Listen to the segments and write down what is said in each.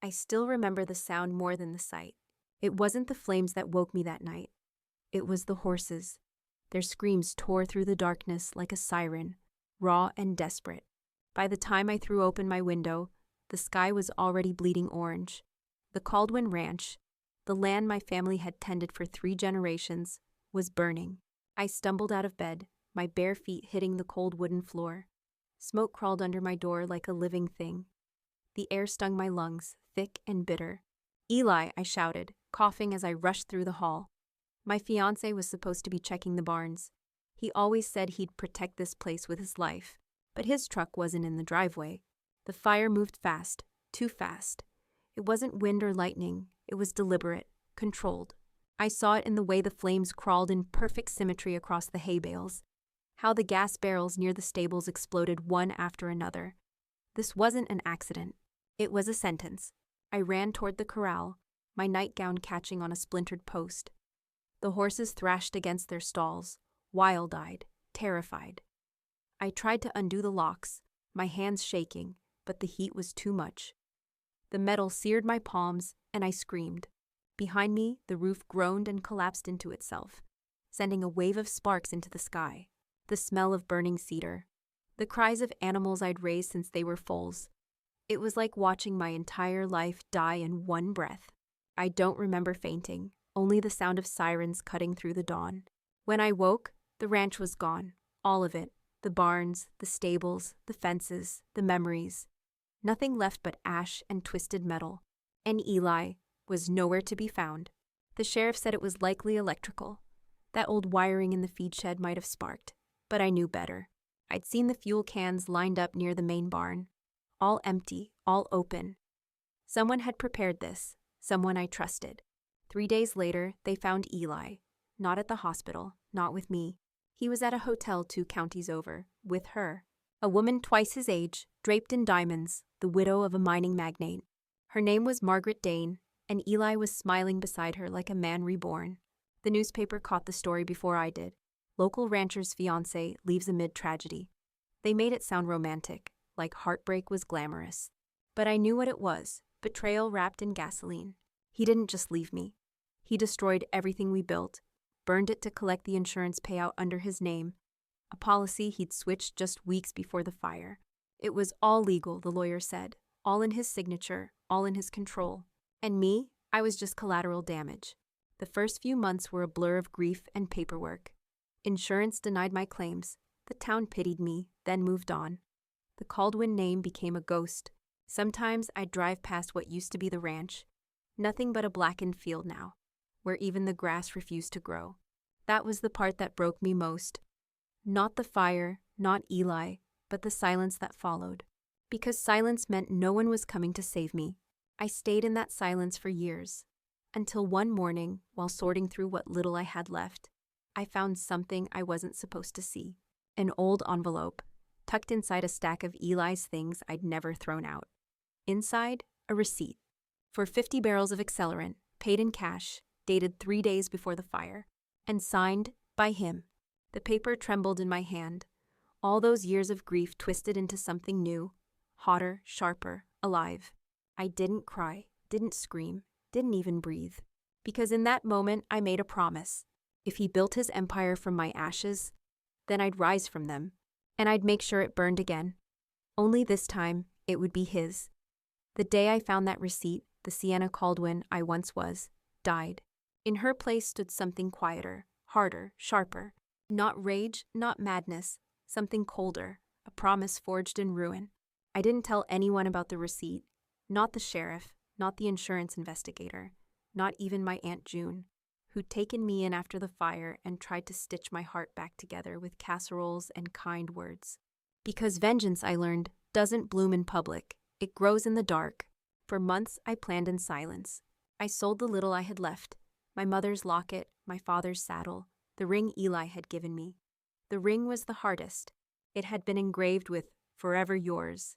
I still remember the sound more than the sight. It wasn't the flames that woke me that night. It was the horses. Their screams tore through the darkness like a siren, raw and desperate. By the time I threw open my window, the sky was already bleeding orange. The Caldwell Ranch, the land my family had tended for 3 generations, was burning. I stumbled out of bed, my bare feet hitting the cold wooden floor. Smoke crawled under my door like a living thing. The air stung my lungs, thick and bitter. "Eli," I shouted, coughing as I rushed through the hall. My fiancé was supposed to be checking the barns. He always said he'd protect this place with his life, but his truck wasn't in the driveway. The fire moved fast, too fast. It wasn't wind or lightning, it was deliberate, controlled. I saw it in the way the flames crawled in perfect symmetry across the hay bales, how the gas barrels near the stables exploded one after another. This wasn't an accident. It was a sentence. I ran toward the corral, my nightgown catching on a splintered post. The horses thrashed against their stalls, wild-eyed, terrified. I tried to undo the locks, my hands shaking, but the heat was too much. The metal seared my palms, and I screamed. Behind me, the roof groaned and collapsed into itself, sending a wave of sparks into the sky. The smell of burning cedar. The cries of animals I'd raised since they were foals. It was like watching my entire life die in one breath. I don't remember fainting, only the sound of sirens cutting through the dawn. When I woke, the ranch was gone, all of it. The barns, the stables, the fences, the memories. Nothing left but ash and twisted metal. And Eli was nowhere to be found. The sheriff said it was likely electrical. That old wiring in the feed shed might have sparked, but I knew better. I'd seen the fuel cans lined up near the main barn, all empty, all open. Someone had prepared this, someone I trusted. 3 days later, they found Eli, not at the hospital, not with me. He was at a hotel 2 counties over, with her. A woman twice his age, draped in diamonds, the widow of a mining magnate. Her name was Margaret Dane, and Eli was smiling beside her like a man reborn. The newspaper caught the story before I did. Local rancher's fiancé leaves amid tragedy. They made it sound romantic, like heartbreak was glamorous. But I knew what it was, betrayal wrapped in gasoline. He didn't just leave me. He destroyed everything we built, burned it to collect the insurance payout under his name, a policy he'd switched just weeks before the fire. It was all legal, the lawyer said, all in his signature, all in his control. And me, I was just collateral damage. The first few months were a blur of grief and paperwork. Insurance denied my claims. The town pitied me, then moved on. The Caldwell name became a ghost. Sometimes I'd drive past what used to be the ranch. Nothing but a blackened field now, where even the grass refused to grow. That was the part that broke me most. Not the fire, not Eli, but the silence that followed. Because silence meant no one was coming to save me. I stayed in that silence for years. Until one morning, while sorting through what little I had left, I found something I wasn't supposed to see. An old envelope, tucked inside a stack of Eli's things I'd never thrown out. Inside, a receipt. For 50 barrels of accelerant, paid in cash, dated 3 days before the fire, and signed by him. The paper trembled in my hand. All those years of grief twisted into something new, hotter, sharper, alive. I didn't cry, didn't scream, didn't even breathe. Because in that moment, I made a promise. If he built his empire from my ashes, then I'd rise from them, and I'd make sure it burned again. Only this time, it would be his. The day I found that receipt, the Sienna Caldwell I once was, died. In her place stood something quieter, harder, sharper. Not rage, not madness, something colder, a promise forged in ruin. I didn't tell anyone about the receipt, not the sheriff, not the insurance investigator, not even my Aunt June, who'd taken me in after the fire and tried to stitch my heart back together with casseroles and kind words. Because vengeance, I learned, doesn't bloom in public, it grows in the dark. For months, I planned in silence. I sold the little I had left, my mother's locket, my father's saddle, the ring Eli had given me. The ring was the hardest. It had been engraved with "Forever Yours."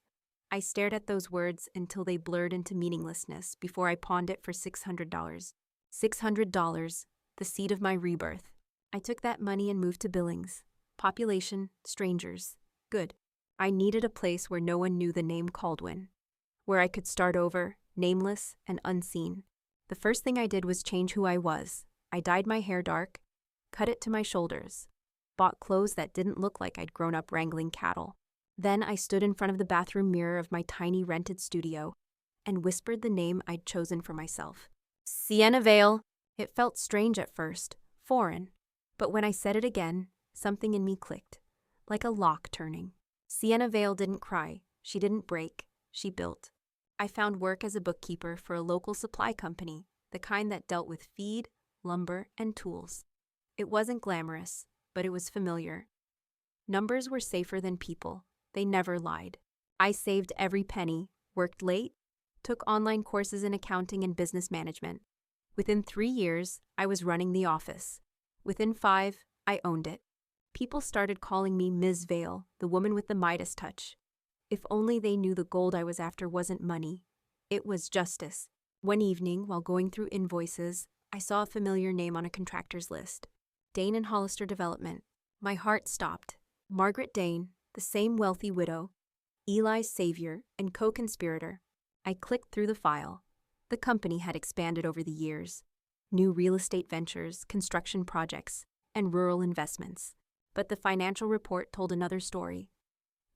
I stared at those words until they blurred into meaninglessness before I pawned it for $600. $600, the seed of my rebirth. I took that money and moved to Billings. Population, strangers. Good. I needed a place where no one knew the name Caldwell, where I could start over, nameless and unseen. The first thing I did was change who I was. I dyed my hair dark, cut it to my shoulders, bought clothes that didn't look like I'd grown up wrangling cattle. Then I stood in front of the bathroom mirror of my tiny rented studio and whispered the name I'd chosen for myself. Sienna Vale. It felt strange at first, foreign, but when I said it again, something in me clicked, like a lock turning. Sienna Vale didn't cry, she didn't break, she built. I found work as a bookkeeper for a local supply company, the kind that dealt with feed, lumber, and tools. It wasn't glamorous, but it was familiar. Numbers were safer than people. They never lied. I saved every penny, worked late, took online courses in accounting and business management. Within 3 years, I was running the office. Within 5, I owned it. People started calling me Ms. Vale, the woman with the Midas touch. If only they knew the gold I was after wasn't money. It was justice. One evening, while going through invoices, I saw a familiar name on a contractor's list. Dane and Hollister Development. My heart stopped. Margaret Dane, the same wealthy widow, Eli's savior and co-conspirator. I clicked through the file. The company had expanded over the years. New real estate ventures, construction projects, and rural investments. But the financial report told another story.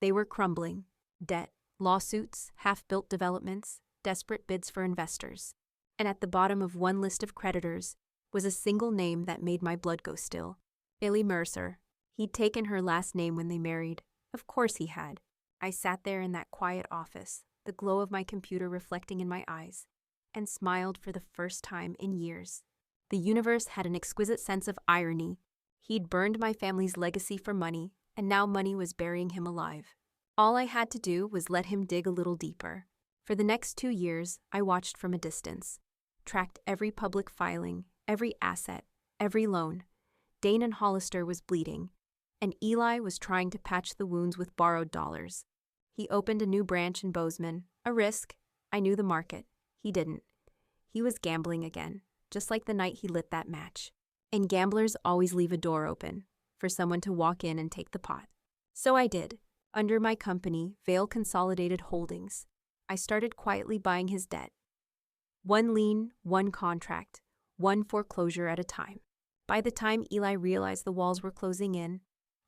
They were crumbling. Debt, lawsuits, half-built developments, desperate bids for investors. And at the bottom of one list of creditors was a single name that made my blood go still. Billy Mercer. He'd taken her last name when they married. Of course he had. I sat there in that quiet office, the glow of my computer reflecting in my eyes, and smiled for the first time in years. The universe had an exquisite sense of irony. He'd burned my family's legacy for money, and now money was burying him alive. All I had to do was let him dig a little deeper. For the next 2 years, I watched from a distance, tracked every public filing, every asset, every loan. Dane and Hollister was bleeding, and Eli was trying to patch the wounds with borrowed dollars. He opened a new branch in Bozeman, a risk. I knew the market. He didn't. He was gambling again, just like the night he lit that match. And gamblers always leave a door open for someone to walk in and take the pot. So I did. Under my company, Vale Consolidated Holdings, I started quietly buying his debt. One lien, one contract, one foreclosure at a time. By the time Eli realized the walls were closing in,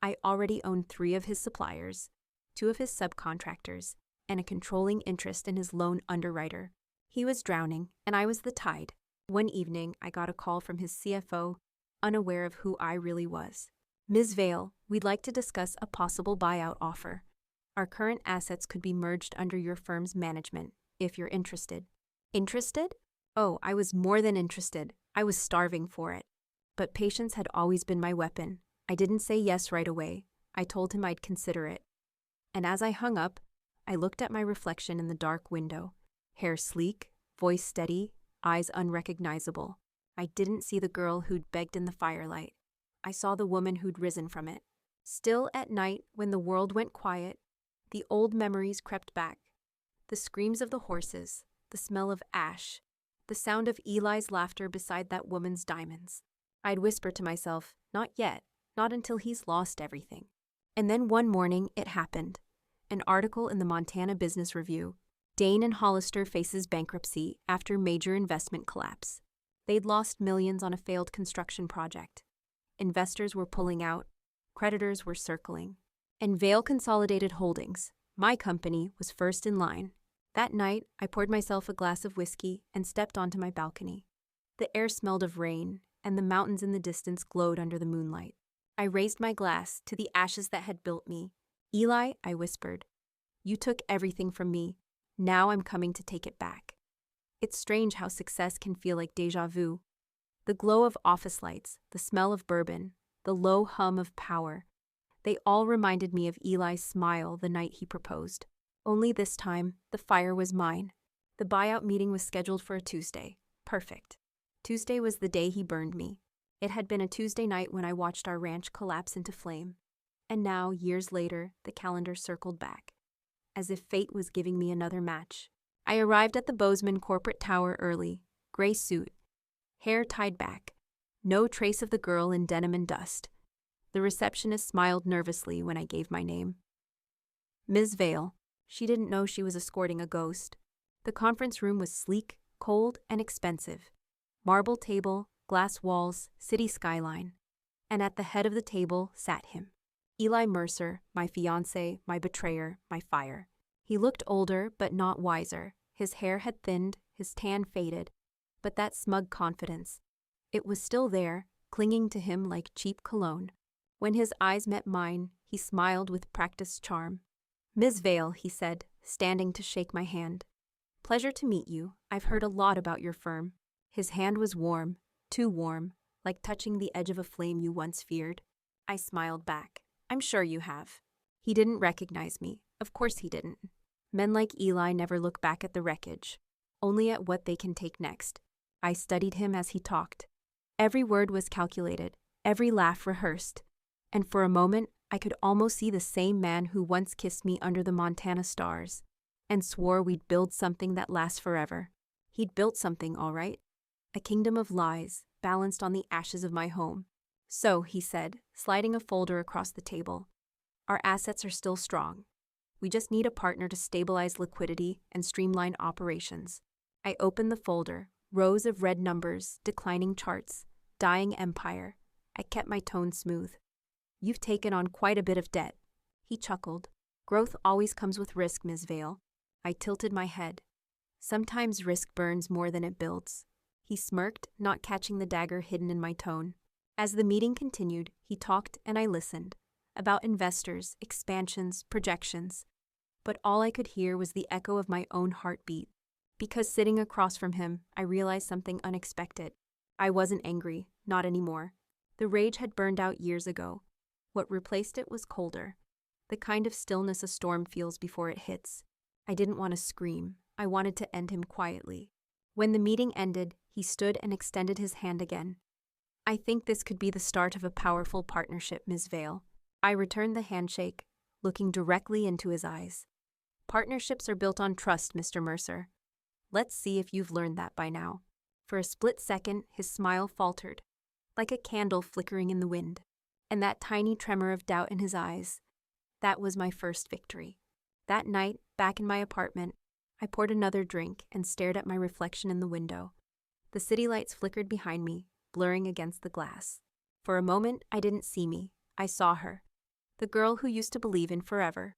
I already owned 3 of his suppliers, 2 of his subcontractors, and a controlling interest in his loan underwriter. He was drowning, and I was the tide. One evening, I got a call from his CFO, unaware of who I really was. Ms. Vale, we'd like to discuss a possible buyout offer. Our current assets could be merged under your firm's management, if you're interested. Interested? Oh, I was more than interested. I was starving for it. But patience had always been my weapon. I didn't say yes right away. I told him I'd consider it. And as I hung up, I looked at my reflection in the dark window. Hair sleek, voice steady, eyes unrecognizable. I didn't see the girl who'd begged in the firelight. I saw the woman who'd risen from it. Still at night, when the world went quiet, the old memories crept back. The screams of the horses, the smell of ash, the sound of Eli's laughter beside that woman's diamonds. I'd whisper to myself, not yet, not until he's lost everything. And then one morning, it happened. An article in the Montana Business Review. Dane and Hollister faces bankruptcy after major investment collapse. They'd lost millions on a failed construction project. Investors were pulling out. Creditors were circling. And Vale Consolidated Holdings, my company, was first in line. That night, I poured myself a glass of whiskey and stepped onto my balcony. The air smelled of rain, and the mountains in the distance glowed under the moonlight. I raised my glass to the ashes that had built me. Eli, I whispered, you took everything from me. Now I'm coming to take it back. It's strange how success can feel like déjà vu. The glow of office lights, the smell of bourbon, the low hum of power, they all reminded me of Eli's smile the night he proposed. Only this time, the fire was mine. The buyout meeting was scheduled for a Tuesday. Perfect. Tuesday was the day he burned me. It had been a Tuesday night when I watched our ranch collapse into flame. And now, years later, the calendar circled back, as if fate was giving me another match. I arrived at the Bozeman corporate tower early, gray suit, hair tied back, no trace of the girl in denim and dust. The receptionist smiled nervously when I gave my name. Ms. Vale. She didn't know she was escorting a ghost. The conference room was sleek, cold, and expensive. Marble table, glass walls, city skyline. And at the head of the table sat him. Eli Mercer, my fiancé, my betrayer, my fire. He looked older, but not wiser. His hair had thinned, his tan faded. But that smug confidence, it was still there, clinging to him like cheap cologne. When his eyes met mine, he smiled with practiced charm. "Ms. Vale," he said, standing to shake my hand. "Pleasure to meet you. I've heard a lot about your firm." His hand was warm, too warm, like touching the edge of a flame you once feared. I smiled back. "I'm sure you have." He didn't recognize me. Of course he didn't. Men like Eli never look back at the wreckage, only at what they can take next. I studied him as he talked. Every word was calculated, every laugh rehearsed, and for a moment I could almost see the same man who once kissed me under the Montana stars and swore we'd build something that lasts forever. He'd built something, all right. A kingdom of lies, balanced on the ashes of my home. "So," he said, sliding a folder across the table, "our assets are still strong. We just need a partner to stabilize liquidity and streamline operations." I opened the folder, rows of red numbers, declining charts, dying empire. I kept my tone smooth. "You've taken on quite a bit of debt." He chuckled. "Growth always comes with risk, Ms. Vale." I tilted my head. "Sometimes risk burns more than it builds." He smirked, not catching the dagger hidden in my tone. As the meeting continued, he talked and I listened. About investors, expansions, projections. But all I could hear was the echo of my own heartbeat. Because sitting across from him, I realized something unexpected. I wasn't angry, not anymore. The rage had burned out years ago. What replaced it was colder. The kind of stillness a storm feels before it hits. I didn't want to scream. I wanted to end him quietly. When the meeting ended, he stood and extended his hand again. "I think this could be the start of a powerful partnership, Ms. Vale." I returned the handshake, looking directly into his eyes. "Partnerships are built on trust, Mr. Mercer. Let's see if you've learned that by now." For a split second, his smile faltered, like a candle flickering in the wind. And that tiny tremor of doubt in his eyes, that was my first victory. That night, back in my apartment, I poured another drink and stared at my reflection in the window. The city lights flickered behind me, blurring against the glass. For a moment, I didn't see me. I saw her. The girl who used to believe in forever.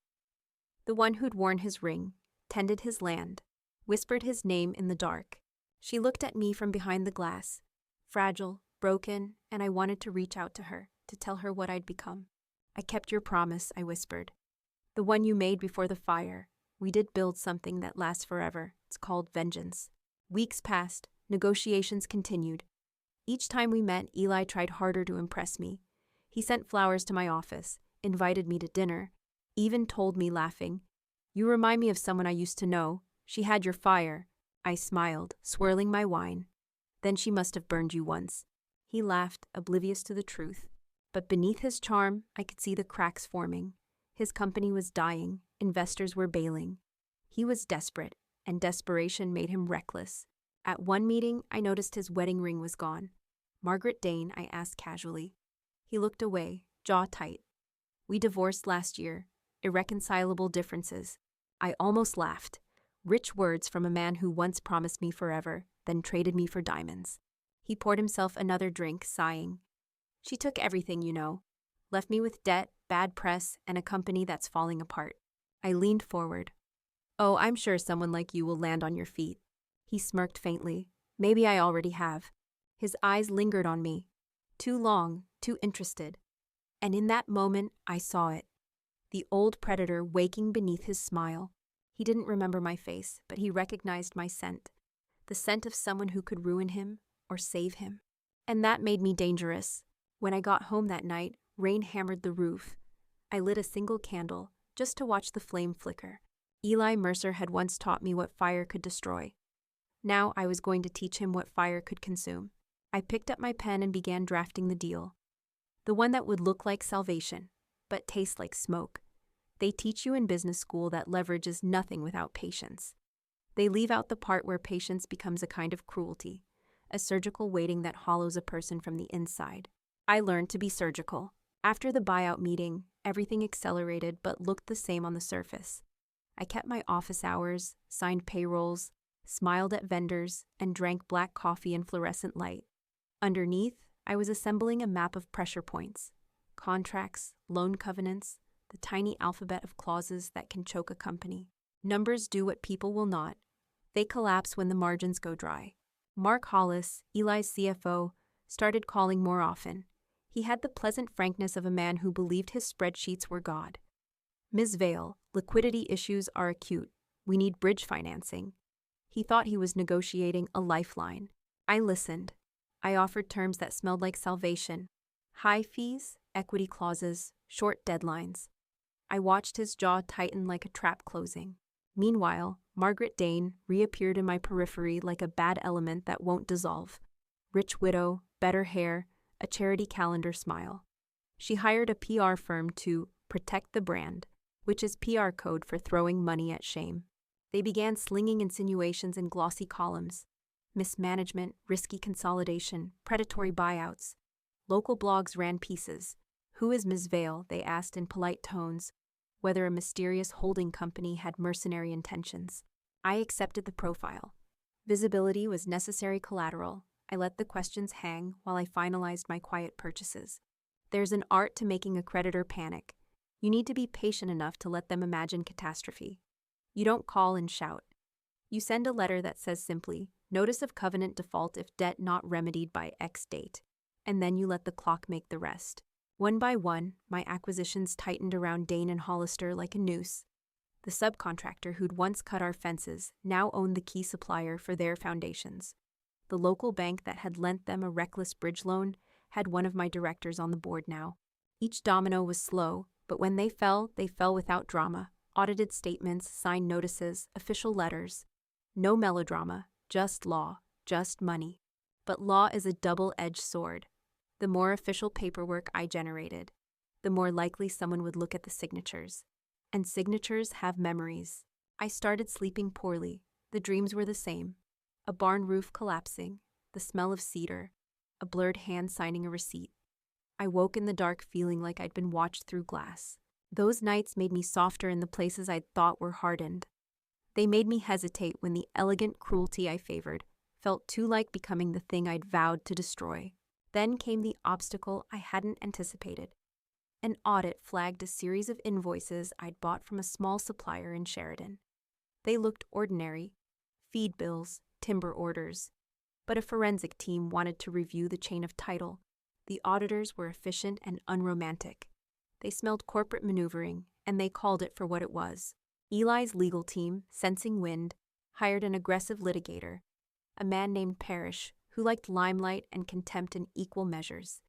The one who'd worn his ring, tended his land, whispered his name in the dark. She looked at me from behind the glass, fragile, broken, and I wanted to reach out to her, to tell her what I'd become. "I kept your promise," I whispered. "The one you made before the fire. We did build something that lasts forever. It's called vengeance." Weeks passed. Negotiations continued. Each time we met, Eli tried harder to impress me. He sent flowers to my office, invited me to dinner, even told me, laughing, "You remind me of someone I used to know. She had your fire." I smiled, swirling my wine. "Then she must have burned you once." He laughed, oblivious to the truth. But beneath his charm, I could see the cracks forming. His company was dying, investors were bailing. He was desperate, and desperation made him reckless. At one meeting, I noticed his wedding ring was gone. "Margaret Dane?" I asked casually. He looked away, jaw tight. "We divorced last year. Irreconcilable differences." I almost laughed. Rich words from a man who once promised me forever, then traded me for diamonds. He poured himself another drink, sighing. "She took everything, you know. Left me with debt, bad press, and a company that's falling apart." I leaned forward. "Oh, I'm sure someone like you will land on your feet." He smirked faintly. "Maybe I already have." His eyes lingered on me. Too long, too interested. And in that moment, I saw it. The old predator waking beneath his smile. He didn't remember my face, but he recognized my scent. The scent of someone who could ruin him or save him. And that made me dangerous. When I got home that night, rain hammered the roof. I lit a single candle, just to watch the flame flicker. Eli Mercer had once taught me what fire could destroy. Now I was going to teach him what fire could consume. I picked up my pen and began drafting the deal. The one that would look like salvation, but taste like smoke. They teach you in business school that leverage is nothing without patience. They leave out the part where patience becomes a kind of cruelty, a surgical waiting that hollows a person from the inside. I learned to be surgical. After the buyout meeting, everything accelerated but looked the same on the surface. I kept my office hours, signed payrolls, smiled at vendors, and drank black coffee in fluorescent light. Underneath, I was assembling a map of pressure points, contracts, loan covenants, the tiny alphabet of clauses that can choke a company. Numbers do what people will not. They collapse when the margins go dry. Mark Hollis, Eli's CFO, started calling more often. He had the pleasant frankness of a man who believed his spreadsheets were God. "Ms. Vale, liquidity issues are acute. We need bridge financing." He thought he was negotiating a lifeline. I listened. I offered terms that smelled like salvation. High fees, equity clauses, short deadlines. I watched his jaw tighten like a trap closing. Meanwhile, Margaret Dane reappeared in my periphery like a bad element that won't dissolve. Rich widow, better hair, a charity calendar smile. She hired a PR firm to protect the brand, which is PR code for throwing money at shame. They began slinging insinuations in glossy columns. Mismanagement, risky consolidation, predatory buyouts. Local blogs ran pieces. "Who is Ms. Vale?" they asked in polite tones, whether a mysterious holding company had mercenary intentions. I accepted the profile. Visibility was necessary collateral. I let the questions hang while I finalized my quiet purchases. There's an art to making a creditor panic. You need to be patient enough to let them imagine catastrophe. You don't call and shout. You send a letter that says simply, "Notice of covenant default if debt not remedied by X date," and then you let the clock make the rest. One by one, my acquisitions tightened around Dane and Hollister like a noose. The subcontractor who'd once cut our fences now owned the key supplier for their foundations. The local bank that had lent them a reckless bridge loan had one of my directors on the board now. Each domino was slow, but when they fell without drama. Audited statements, signed notices, official letters. No melodrama, just law, just money. But law is a double-edged sword. The more official paperwork I generated, the more likely someone would look at the signatures. And signatures have memories. I started sleeping poorly. The dreams were the same. A barn roof collapsing, the smell of cedar, a blurred hand signing a receipt. I woke in the dark feeling like I'd been watched through glass. Those nights made me softer in the places I'd thought were hardened. They made me hesitate when the elegant cruelty I favored felt too like becoming the thing I'd vowed to destroy. Then came the obstacle I hadn't anticipated. An audit flagged a series of invoices I'd bought from a small supplier in Sheridan. They looked ordinary, feed bills, timber orders. But a forensic team wanted to review the chain of title. The auditors were efficient and unromantic. They smelled corporate maneuvering, and they called it for what it was. Eli's legal team, sensing wind, hired an aggressive litigator, a man named Parrish, who liked limelight and contempt in equal measures.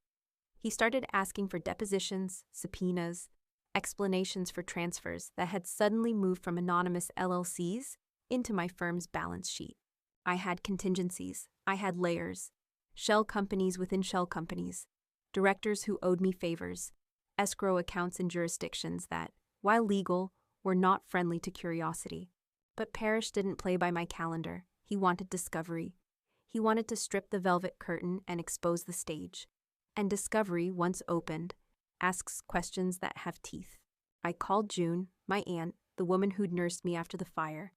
He started asking for depositions, subpoenas, explanations for transfers that had suddenly moved from anonymous LLCs into my firm's balance sheet. I had contingencies. I had layers. Shell companies within shell companies. Directors who owed me favors. Escrow accounts in jurisdictions that, while legal, were not friendly to curiosity. But Parrish didn't play by my calendar. He wanted discovery. He wanted to strip the velvet curtain and expose the stage. And discovery, once opened, asks questions that have teeth. I called June, my aunt, the woman who'd nursed me after the fire,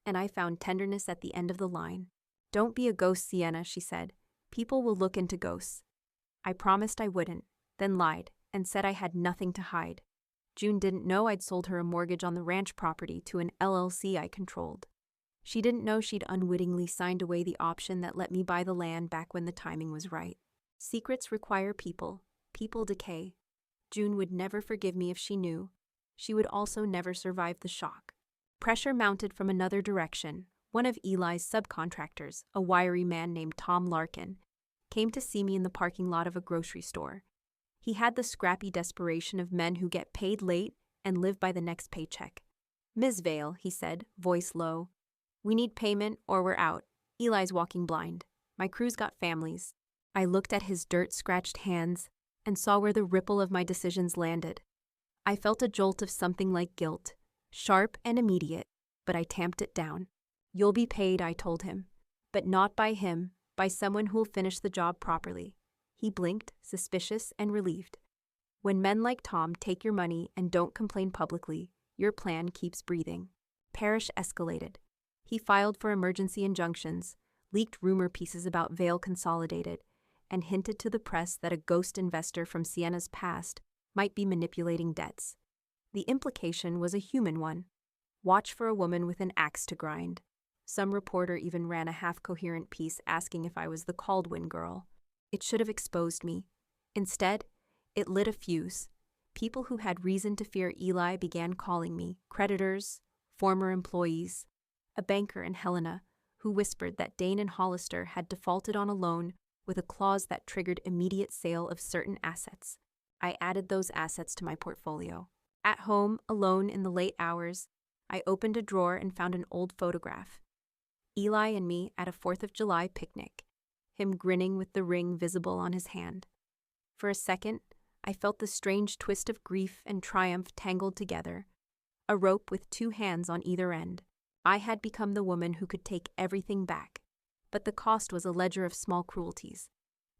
and I found tenderness at the end of the line. "Don't be a ghost, Sienna," she said. "People will look into ghosts." I promised I wouldn't, then lied, and said I had nothing to hide. June didn't know I'd sold her a mortgage on the ranch property to an LLC I controlled. She didn't know she'd unwittingly signed away the option that let me buy the land back when the timing was right. Secrets require people. People decay. June would never forgive me if she knew. She would also never survive the shock. Pressure mounted from another direction. One of Eli's subcontractors, a wiry man named Tom Larkin, came to see me in the parking lot of a grocery store. He had the scrappy desperation of men who get paid late and live by the next paycheck. "Ms. Vale," he said, voice low, "we need payment or we're out. Eli's walking blind. My crew's got families." I looked at his dirt-scratched hands and saw where the ripple of my decisions landed. I felt a jolt of something like guilt, sharp and immediate, but I tamped it down. "You'll be paid," I told him, "but not by him, by someone who'll finish the job properly." He blinked, suspicious and relieved. "When men like Tom take your money and don't complain publicly, your plan keeps breathing." Parrish escalated. He filed for emergency injunctions, leaked rumor pieces about Vail Consolidated, and hinted to the press that a ghost investor from Sienna's past might be manipulating debts. The implication was a human one. Watch for a woman with an axe to grind. Some reporter even ran a half-coherent piece asking if I was the Caldwell girl. It should have exposed me. Instead, it lit a fuse. People who had reason to fear Eli began calling me creditors, former employees. A banker in Helena, who whispered that Dane and Hollister had defaulted on a loan with a clause that triggered immediate sale of certain assets. I added those assets to my portfolio. At home, alone in the late hours, I opened a drawer and found an old photograph. Eli and me at a 4th of July picnic, him grinning with the ring visible on his hand. For a second, I felt the strange twist of grief and triumph tangled together, a rope with 2 hands on either end. I had become the woman who could take everything back, but the cost was a ledger of small cruelties.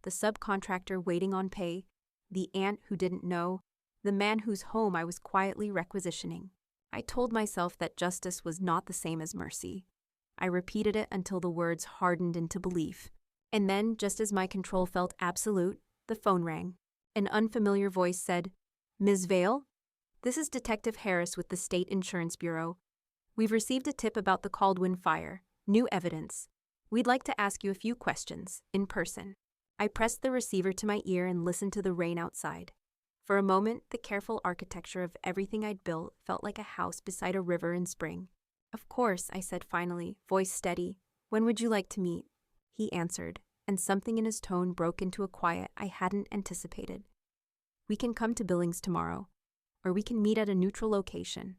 The subcontractor waiting on pay, the aunt who didn't know, the man whose home I was quietly requisitioning. I told myself that justice was not the same as mercy. I repeated it until the words hardened into belief. And then, just as my control felt absolute, the phone rang. An unfamiliar voice said, "Ms. Vail? This is Detective Harris with the State Insurance Bureau. We've received a tip about the Caldwell fire. New evidence. We'd like to ask you a few questions, in person." I pressed the receiver to my ear and listened to the rain outside. For a moment, the careful architecture of everything I'd built felt like a house beside a river in spring. "Of course," I said finally, voice steady. "When would you like to meet?" He answered, and something in his tone broke into a quiet I hadn't anticipated. "We can come to Billings tomorrow, or we can meet at a neutral location.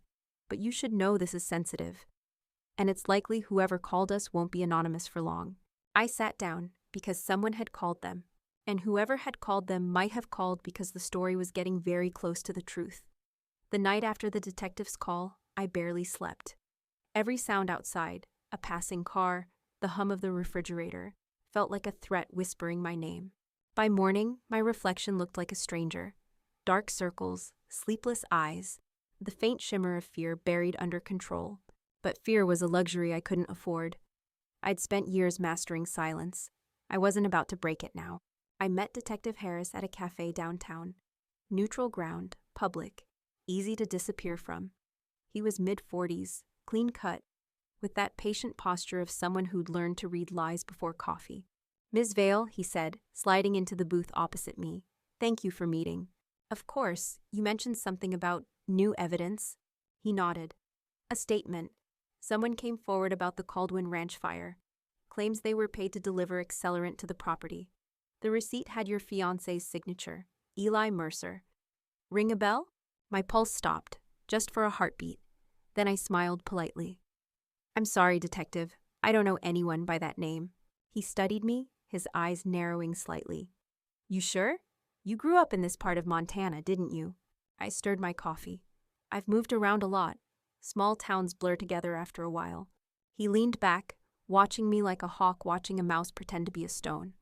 But you should know this is sensitive. And it's likely whoever called us won't be anonymous for long." I sat down because someone had called them, and whoever had called them might have called because the story was getting very close to the truth. The night after the detective's call, I barely slept. Every sound outside, a passing car, the hum of the refrigerator, felt like a threat whispering my name. By morning, my reflection looked like a stranger. Dark circles, sleepless eyes, the faint shimmer of fear buried under control. But fear was a luxury I couldn't afford. I'd spent years mastering silence. I wasn't about to break it now. I met Detective Harris at a cafe downtown. Neutral ground, public, easy to disappear from. He was mid-40s, clean-cut, with that patient posture of someone who'd learned to read lies before coffee. "Ms. Vail," he said, sliding into the booth opposite me. "Thank you for meeting. Of course, you mentioned something about new evidence." He nodded. "A statement. Someone came forward about the Caldwell Ranch fire. Claims they were paid to deliver accelerant to the property. The receipt had your fiancé's signature, Eli Mercer. Ring a bell?" My pulse stopped, just for a heartbeat. Then I smiled politely. "I'm sorry, Detective. I don't know anyone by that name." He studied me, his eyes narrowing slightly. "You sure? You grew up in this part of Montana, didn't you?" I stirred my coffee. "I've moved around a lot. Small towns blur together after a while." He leaned back, watching me like a hawk watching a mouse pretend to be a stone.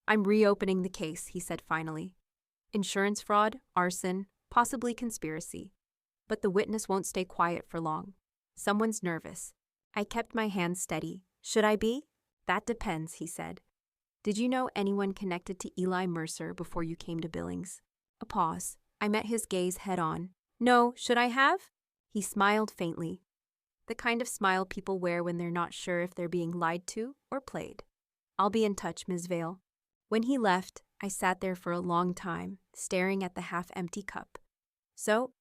"I'm reopening the case," he said finally. "Insurance fraud, arson, possibly conspiracy. But the witness won't stay quiet for long. Someone's nervous." I kept my hand steady. "Should I be?" "That depends," he said. "Did you know anyone connected to Eli Mercer before you came to Billings?" A pause. I met his gaze head-on. "No, should I have?" He smiled faintly. The kind of smile people wear when they're not sure if they're being lied to or played. "I'll be in touch, Ms. Vail." When he left, I sat there for a long time, staring at the half-empty cup. So,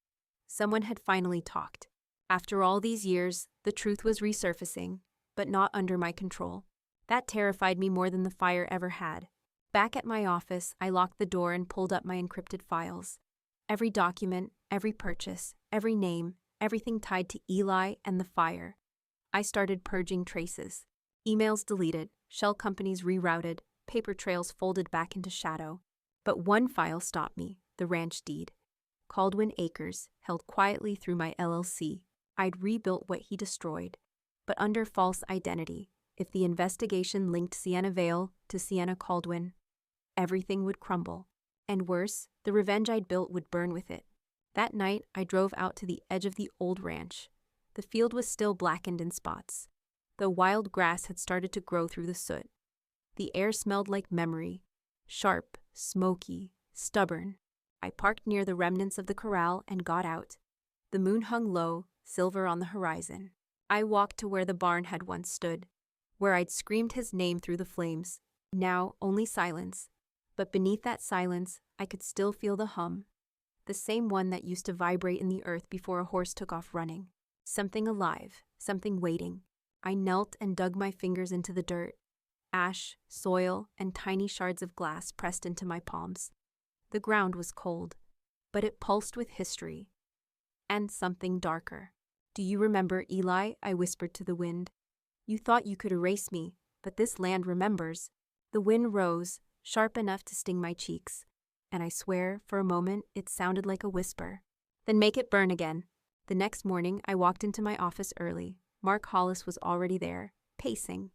someone had finally talked. After all these years, the truth was resurfacing, but not under my control. That terrified me more than the fire ever had. Back at my office, I locked the door and pulled up my encrypted files. Every document, every purchase, every name, everything tied to Eli and the fire. I started purging traces. Emails deleted, shell companies rerouted, paper trails folded back into shadow. But one file stopped me, the ranch deed. Caldwell Acres, held quietly through my LLC. I'd rebuilt what he destroyed, but under false identity. If the investigation linked Sienna Vail to Sienna Caldwell, everything would crumble. And worse, the revenge I'd built would burn with it. That night, I drove out to the edge of the old ranch. The field was still blackened in spots. The wild grass had started to grow through the soot. The air smelled like memory, sharp, smoky, stubborn. I parked near the remnants of the corral and got out. The moon hung low, silver on the horizon. I walked to where the barn had once stood, where I'd screamed his name through the flames. Now only silence. But beneath that silence, I could still feel the hum, the same one that used to vibrate in the earth before a horse took off running. Something alive, something waiting. I knelt and dug my fingers into the dirt. Ash, soil, and tiny shards of glass pressed into my palms. The ground was cold, but it pulsed with history. And something darker. "Do you remember, Eli?" I whispered to the wind. "You thought you could erase me, but this land remembers." The wind rose, sharp enough to sting my cheeks, and I swear, for a moment, it sounded like a whisper. "Then make it burn again." The next morning, I walked into my office early. Mark Hollis was already there, pacing.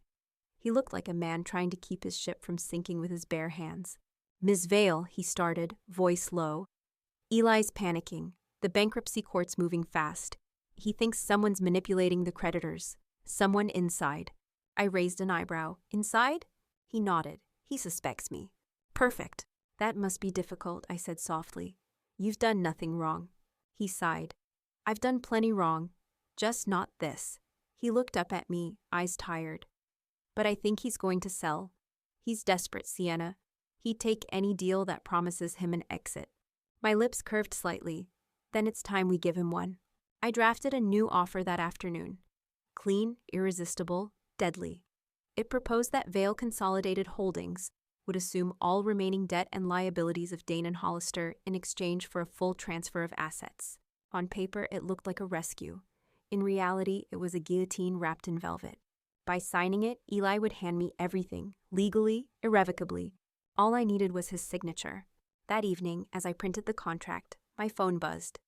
He looked like a man trying to keep his ship from sinking with his bare hands. "Ms. Vale," he started, voice low. "Eli's panicking. The bankruptcy court's moving fast. He thinks someone's manipulating the creditors. Someone inside." I raised an eyebrow. "Inside?" He nodded. "He suspects me." "Perfect." "That must be difficult," I said softly. "You've done nothing wrong." He sighed. "I've done plenty wrong. Just not this." He looked up at me, eyes tired. "But I think he's going to sell. He's desperate, Sienna. He'd take any deal that promises him an exit." My lips curved slightly. "Then it's time we give him one." I drafted a new offer that afternoon. Clean, irresistible, deadly. It proposed that Vale Consolidated Holdings would assume all remaining debt and liabilities of Dane and Hollister in exchange for a full transfer of assets. On paper, it looked like a rescue. In reality, it was a guillotine wrapped in velvet. By signing it, Eli would hand me everything, legally, irrevocably. All I needed was his signature. That evening, as I printed the contract, my phone buzzed.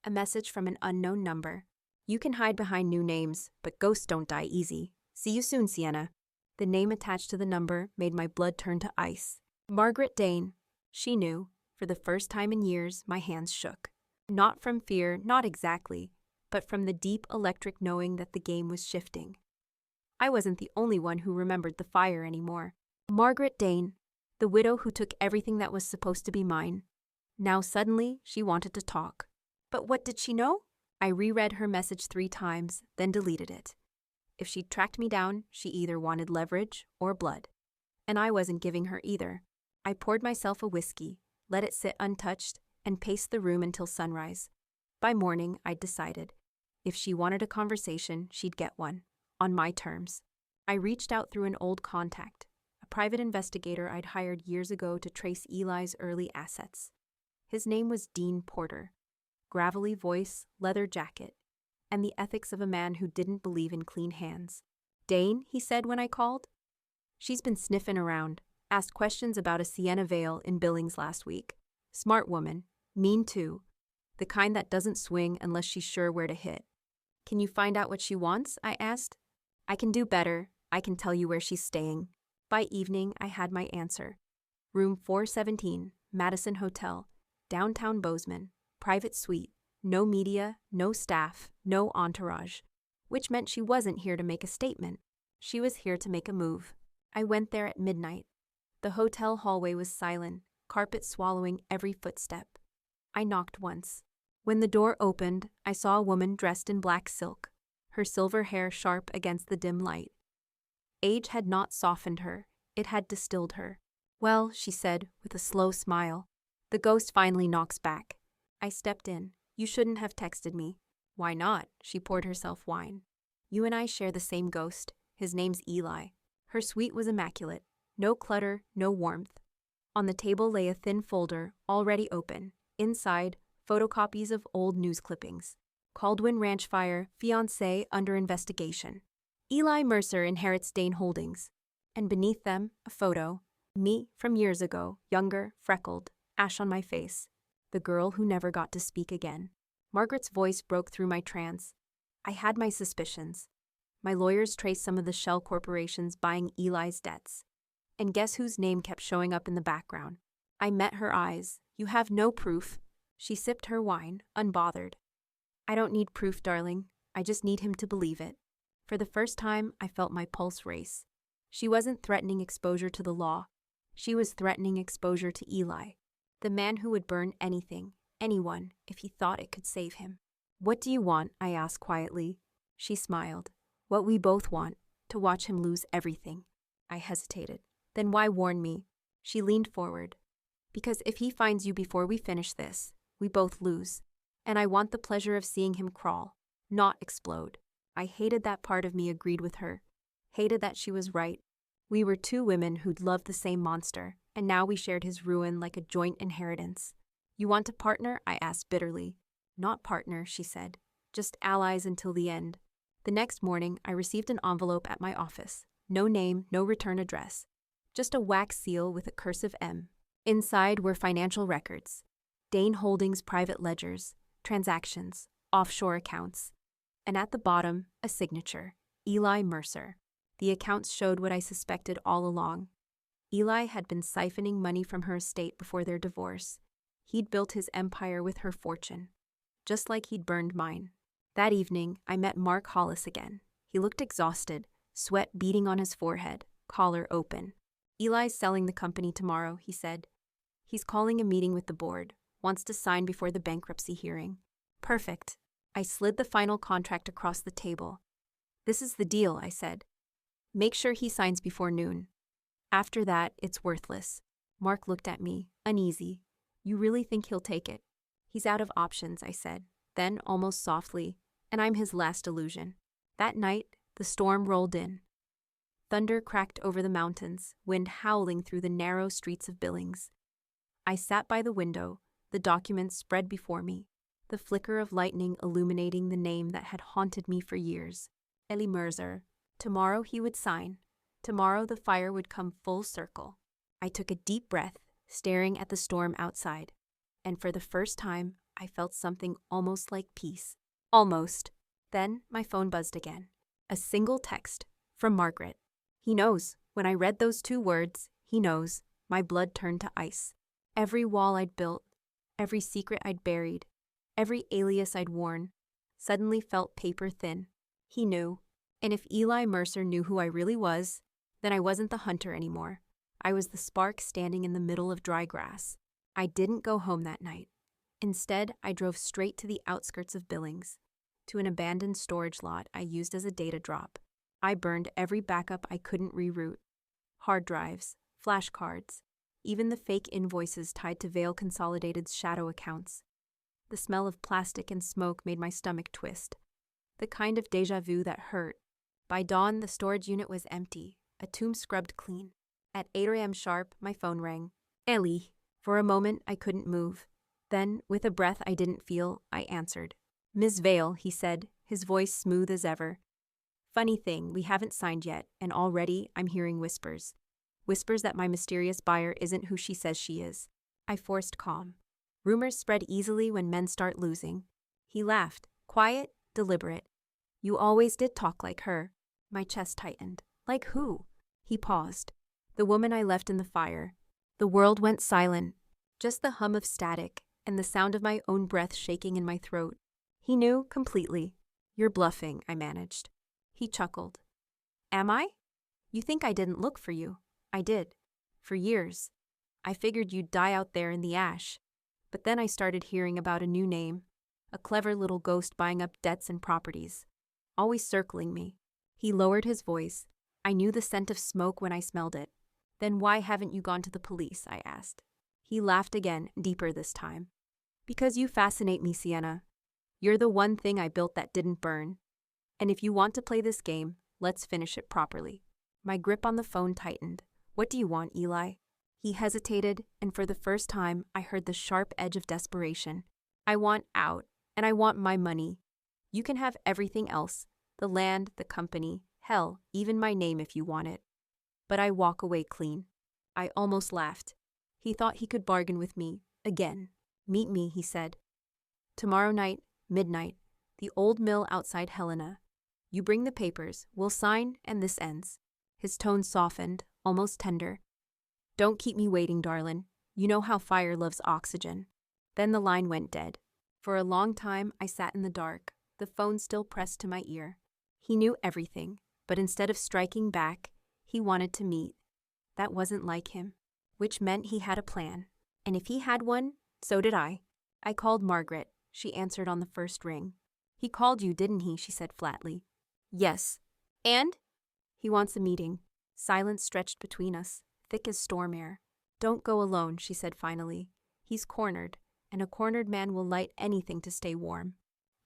A message from an unknown number. "You can hide behind new names, but ghosts don't die easy. See you soon, Sienna." The name attached to the number made my blood turn to ice. Margaret Dane. She knew. For the first time in years, my hands shook. Not from fear, not exactly, but from the deep electric knowing that the game was shifting. I wasn't the only one who remembered the fire anymore. Margaret Dane, the widow who took everything that was supposed to be mine. Now suddenly, she wanted to talk. But what did she know? I reread her message 3 times, then deleted it. If she'd tracked me down, she either wanted leverage or blood. And I wasn't giving her either. I poured myself a whiskey, let it sit untouched, and paced the room until sunrise. By morning, I'd decided. If she wanted a conversation, she'd get one. On my terms. I reached out through an old contact, a private investigator I'd hired years ago to trace Eli's early assets. His name was Dean Porter. Gravelly voice, leather jacket, and the ethics of a man who didn't believe in clean hands. "Dane," he said when I called. "She's been sniffing around, asked questions about a Sienna Vale in Billings last week. Smart woman, mean too, the kind that doesn't swing unless she's sure where to hit." "Can you find out what she wants?" I asked. "I can do better. I can tell you where she's staying." By evening, I had my answer. Room 417, Madison Hotel, downtown Bozeman, private suite. No media, no staff, no entourage, which meant she wasn't here to make a statement. She was here to make a move. I went there at midnight. The hotel hallway was silent, carpet swallowing every footstep. I knocked once. When the door opened, I saw a woman dressed in black silk, her silver hair sharp against the dim light. Age had not softened her, it had distilled her. "Well," she said, with a slow smile, "the ghost finally knocks back." I stepped in. "You shouldn't have texted me." "Why not?" She poured herself wine. "You and I share the same ghost. His name's Eli." Her suite was immaculate. No clutter, no warmth. On the table lay a thin folder, already open. Inside, photocopies of old news clippings. Caldwell Ranch fire, fiancé under investigation. Eli Mercer inherits Dane Holdings. And beneath them, a photo. Me from years ago, younger, freckled, ash on my face. The girl who never got to speak again. Margaret's voice broke through my trance. I had my suspicions. My lawyers traced some of the shell corporations buying Eli's debts. And guess whose name kept showing up in the background? I met her eyes. "You have no proof." She sipped her wine, unbothered. "I don't need proof, darling. I just need him to believe it. For the first time, I felt my pulse race. She wasn't threatening exposure to the law. She was threatening exposure to Eli, the man who would burn anything, anyone, if he thought it could save him. "What do you want?" I asked quietly. She smiled. "What we both want, to watch him lose everything." I hesitated. "Then why warn me?" She leaned forward. "Because if he finds you before we finish this, we both lose. And I want the pleasure of seeing him crawl, not explode." I hated that part of me agreed with her. Hated that she was right. We were two women who'd loved the same monster, and now we shared his ruin like a joint inheritance. "You want to partner?" I asked bitterly. "Not partner," she said. "Just allies until the end." The next morning, I received an envelope at my office. No name, no return address. Just a wax seal with a cursive M. Inside were financial records. Dane Holdings private ledgers, transactions, offshore accounts. And at the bottom, a signature. Eli Mercer. The accounts showed what I suspected all along. Eli had been siphoning money from her estate before their divorce. He'd built his empire with her fortune, just like he'd burned mine. That evening, I met Mark Hollis again. He looked exhausted, sweat beading on his forehead, collar open. "Eli's selling the company tomorrow," he said. "He's calling a meeting with the board, wants to sign before the bankruptcy hearing." "Perfect." I slid the final contract across the table. "This is the deal," I said. "Make sure he signs before noon. After that, it's worthless." Mark looked at me, uneasy. "You really think he'll take it?" "He's out of options," I said. Then, almost softly, "And I'm his last illusion." That night, the storm rolled in. Thunder cracked over the mountains, wind howling through the narrow streets of Billings. I sat by the window, the documents spread before me, the flicker of lightning illuminating the name that had haunted me for years. Eli Mercer. Tomorrow he would sign. Tomorrow the fire would come full circle. I took a deep breath, staring at the storm outside, and for the first time, I felt something almost like peace. Almost. Then my phone buzzed again. A single text from Margaret. "He knows." When I read those two words, "he knows," my blood turned to ice. Every wall I'd built, every secret I'd buried, every alias I'd worn, suddenly felt paper thin. He knew. And if Eli Mercer knew who I really was, then I wasn't the hunter anymore. I was the spark standing in the middle of dry grass. I didn't go home that night. Instead, I drove straight to the outskirts of Billings, to an abandoned storage lot I used as a data drop. I burned every backup I couldn't reroute. Hard drives, flashcards, even the fake invoices tied to Vail Consolidated's shadow accounts. The smell of plastic and smoke made my stomach twist, the kind of déjà vu that hurt. By dawn, the storage unit was empty, a tomb scrubbed clean. At 8 a.m. sharp, my phone rang. "Ellie." For a moment, I couldn't move. Then, with a breath I didn't feel, I answered. "Ms. Vail," he said, his voice smooth as ever. "Funny thing, we haven't signed yet, and already I'm hearing whispers. Whispers that my mysterious buyer isn't who she says she is." I forced calm. Rumors spread easily when men start losing. He laughed, quiet, deliberate. "You always did talk like her." My chest tightened. "Like who?" He paused. "The woman I left in the fire." The world went silent. Just the hum of static and the sound of my own breath shaking in my throat. He knew completely. "You're bluffing," I managed. He chuckled. "Am I? You think I didn't look for you. I did. For years. I figured you'd die out there in the ash. But then I started hearing about a new name. A clever little ghost buying up debts and properties. Always circling me." He lowered his voice. I knew the scent of smoke when I smelled it. "Then why haven't you gone to the police?" I asked. He laughed again, deeper this time. "Because you fascinate me, Sienna. You're the one thing I built that didn't burn. And if you want to play this game, let's finish it properly." My grip on the phone tightened. "What do you want, Eli?" He hesitated, and for the first time, I heard the sharp edge of desperation. "I want out, and I want my money. You can have everything else, the land, the company, hell, even my name if you want it. But I walk away clean." I almost laughed. He thought he could bargain with me, again. "Meet me," he said. "Tomorrow night, midnight, the old mill outside Helena. You bring the papers, we'll sign, and this ends." His tone softened, almost tender. "Don't keep me waiting, darlin'. You know how fire loves oxygen." Then the line went dead. For a long time, I sat in the dark, the phone still pressed to my ear. He knew everything, but instead of striking back, he wanted to meet. That wasn't like him, which meant he had a plan. And if he had one, so did I. I called Margaret. She answered on the first ring. He called you, didn't he? She said flatly. Yes. And? He wants a meeting. Silence stretched between us, thick as storm air. Don't go alone, she said finally. He's cornered, and a cornered man will light anything to stay warm.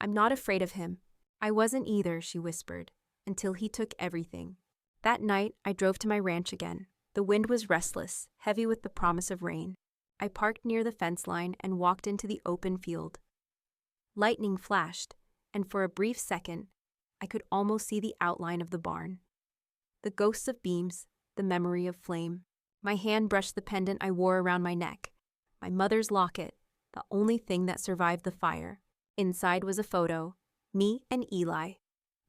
I'm not afraid of him. I wasn't either, she whispered, until he took everything. That night, I drove to my ranch again. The wind was restless, heavy with the promise of rain. I parked near the fence line and walked into the open field. Lightning flashed, and for a brief second, I could almost see the outline of the barn. The ghosts of beams, the memory of flame. My hand brushed the pendant I wore around my neck. My mother's locket, the only thing that survived the fire. Inside was a photo, me and Eli.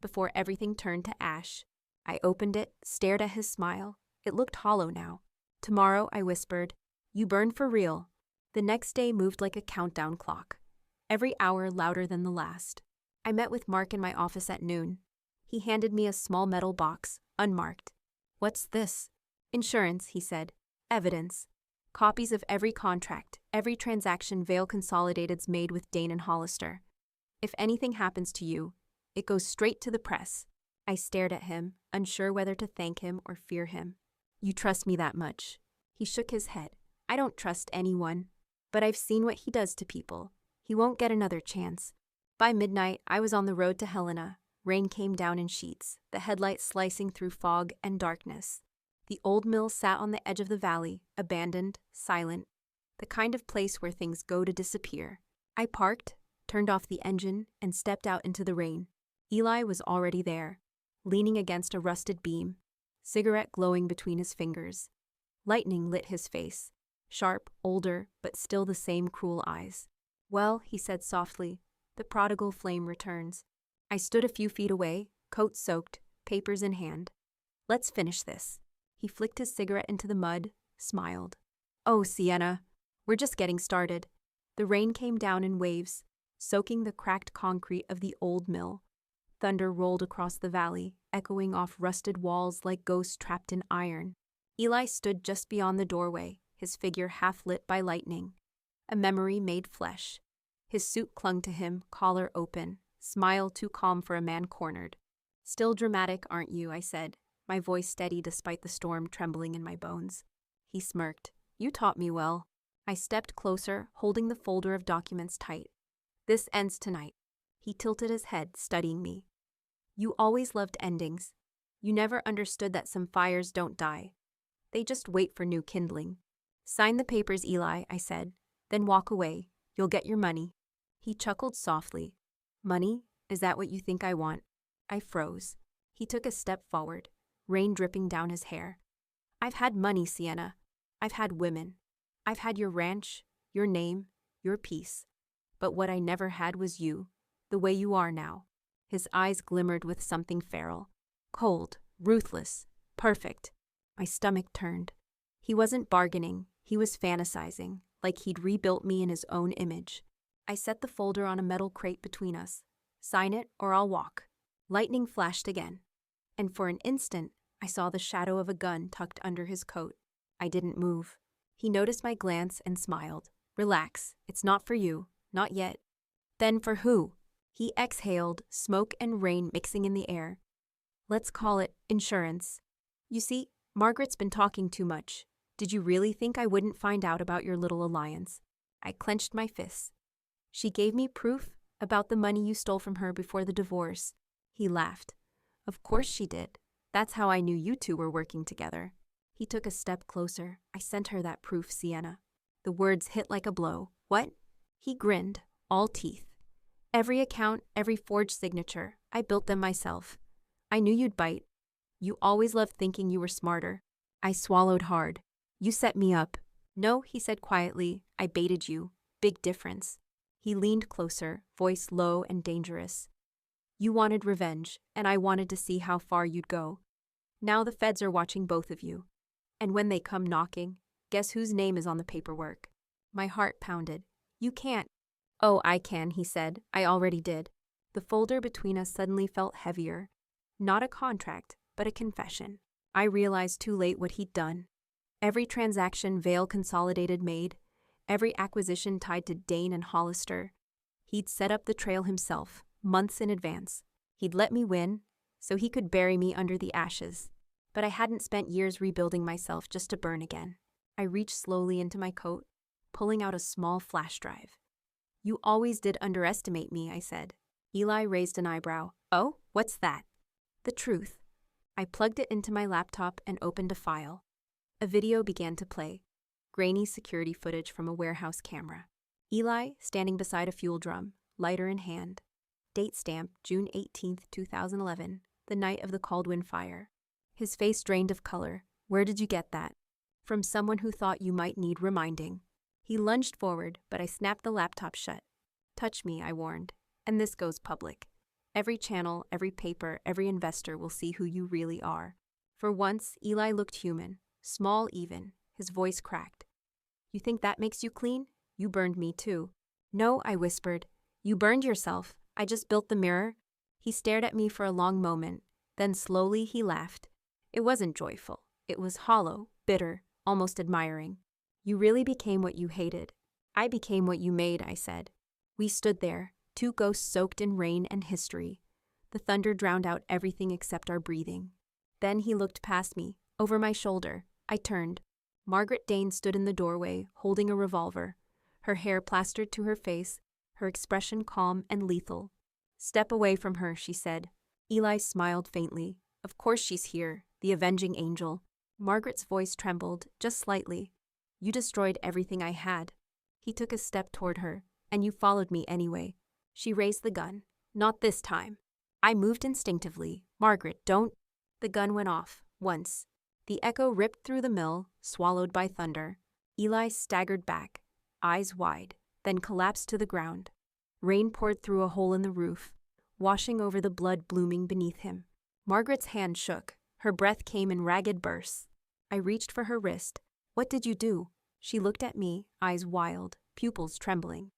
Before everything turned to ash, I opened it, stared at his smile. It looked hollow now. Tomorrow, I whispered, you burn for real. The next day moved like a countdown clock, every hour louder than the last. I met with Mark in my office at noon. He handed me a small metal box, unmarked. What's this? Insurance, he said. Evidence. Copies of every contract, every transaction Vail Consolidated's made with Dane and Hollister. If anything happens to you, it goes straight to the press. I stared at him, unsure whether to thank him or fear him. You trust me that much? He shook his head. I don't trust anyone, but I've seen what he does to people. He won't get another chance. By midnight, I was on the road to Helena. Rain came down in sheets, the headlights slicing through fog and darkness. The old mill sat on the edge of the valley, abandoned, silent, the kind of place where things go to disappear. I parked, turned off the engine, and stepped out into the rain. Eli was already there, leaning against a rusted beam, cigarette glowing between his fingers. Lightning lit his face, sharp, older, but still the same cruel eyes. Well, he said softly, the prodigal flame returns. I stood a few feet away, coat soaked, papers in hand. Let's finish this. He flicked his cigarette into the mud, smiled. Oh, Sienna, we're just getting started. The rain came down in waves, soaking the cracked concrete of the old mill. Thunder rolled across the valley, echoing off rusted walls like ghosts trapped in iron. Eli stood just beyond the doorway, his figure half lit by lightning. A memory made flesh. His suit clung to him, collar open, smile too calm for a man cornered. Still dramatic, aren't you? I said, my voice steady despite the storm trembling in my bones. He smirked. You taught me well. I stepped closer, holding the folder of documents tight. This ends tonight. He tilted his head, studying me. You always loved endings. You never understood that some fires don't die. They just wait for new kindling. Sign the papers, Eli, I said. Then walk away. You'll get your money. He chuckled softly. Money? Is that what you think I want? I froze. He took a step forward, rain dripping down his hair. I've had money, Sienna. I've had women. I've had your ranch, your name, your peace. But what I never had was you, the way you are now. His eyes glimmered with something feral. Cold, ruthless, perfect. My stomach turned. He wasn't bargaining. He was fantasizing, like he'd rebuilt me in his own image. I set the folder on a metal crate between us. Sign it or I'll walk. Lightning flashed again. And for an instant, I saw the shadow of a gun tucked under his coat. I didn't move. He noticed my glance and smiled. Relax, it's not for you. Not yet. Then for who? He exhaled, smoke and rain mixing in the air. Let's call it insurance. You see, Margaret's been talking too much. Did you really think I wouldn't find out about your little alliance? I clenched my fists. She gave me proof about the money you stole from her before the divorce. He laughed. Of course she did. That's how I knew you two were working together. He took a step closer. I sent her that proof, Sienna. The words hit like a blow. What? He grinned, all teeth. Every account, every forged signature, I built them myself. I knew you'd bite. You always loved thinking you were smarter. I swallowed hard. You set me up. No, he said quietly, I baited you. Big difference. He leaned closer, voice low and dangerous. You wanted revenge, and I wanted to see how far you'd go. Now the feds are watching both of you. And when they come knocking, guess whose name is on the paperwork? My heart pounded. You can't. Oh, I can, he said. I already did. The folder between us suddenly felt heavier. Not a contract, but a confession. I realized too late what he'd done. Every transaction Vale Consolidated made, every acquisition tied to Dane and Hollister, he'd set up the trail himself, months in advance. He'd let me win, so he could bury me under the ashes. But I hadn't spent years rebuilding myself just to burn again. I reached slowly into my coat, pulling out a small flash drive. "You always did underestimate me," I said. Eli raised an eyebrow. "Oh, what's that?" "The truth." I plugged it into my laptop and opened a file. A video began to play. Grainy security footage from a warehouse camera. Eli standing beside a fuel drum, lighter in hand. Date stamp June 18, 2011, the night of the Caldwell fire. His face drained of color. "Where did you get that?" "From someone who thought you might need reminding." He lunged forward, but I snapped the laptop shut. "Touch me," I warned, "and this goes public. Every channel, every paper, every investor will see who you really are." For once, Eli looked human, small even, his voice cracked. "You think that makes you clean? You burned me too." "No," I whispered. "You burned yourself. I just built the mirror." He stared at me for a long moment, then slowly he laughed. It wasn't joyful. It was hollow, bitter, almost admiring. "You really became what you hated." "I became what you made," I said. We stood there, two ghosts soaked in rain and history. The thunder drowned out everything except our breathing. Then he looked past me, over my shoulder. I turned. Margaret Dane stood in the doorway, holding a revolver, her hair plastered to her face, her expression calm and lethal. "Step away from her," she said. Eli smiled faintly. "Of course she's here, the avenging angel." Margaret's voice trembled, just slightly. "You destroyed everything I had." He took a step toward her. "And you followed me anyway." She raised the gun. "Not this time." I moved instinctively. "Margaret, don't." The gun went off, once. The echo ripped through the mill, swallowed by thunder. Eli staggered back, eyes wide, then collapsed to the ground. Rain poured through a hole in the roof, washing over the blood blooming beneath him. Margaret's hand shook. Her breath came in ragged bursts. I reached for her wrist. "What did you do?" She looked at me, eyes wild, pupils trembling.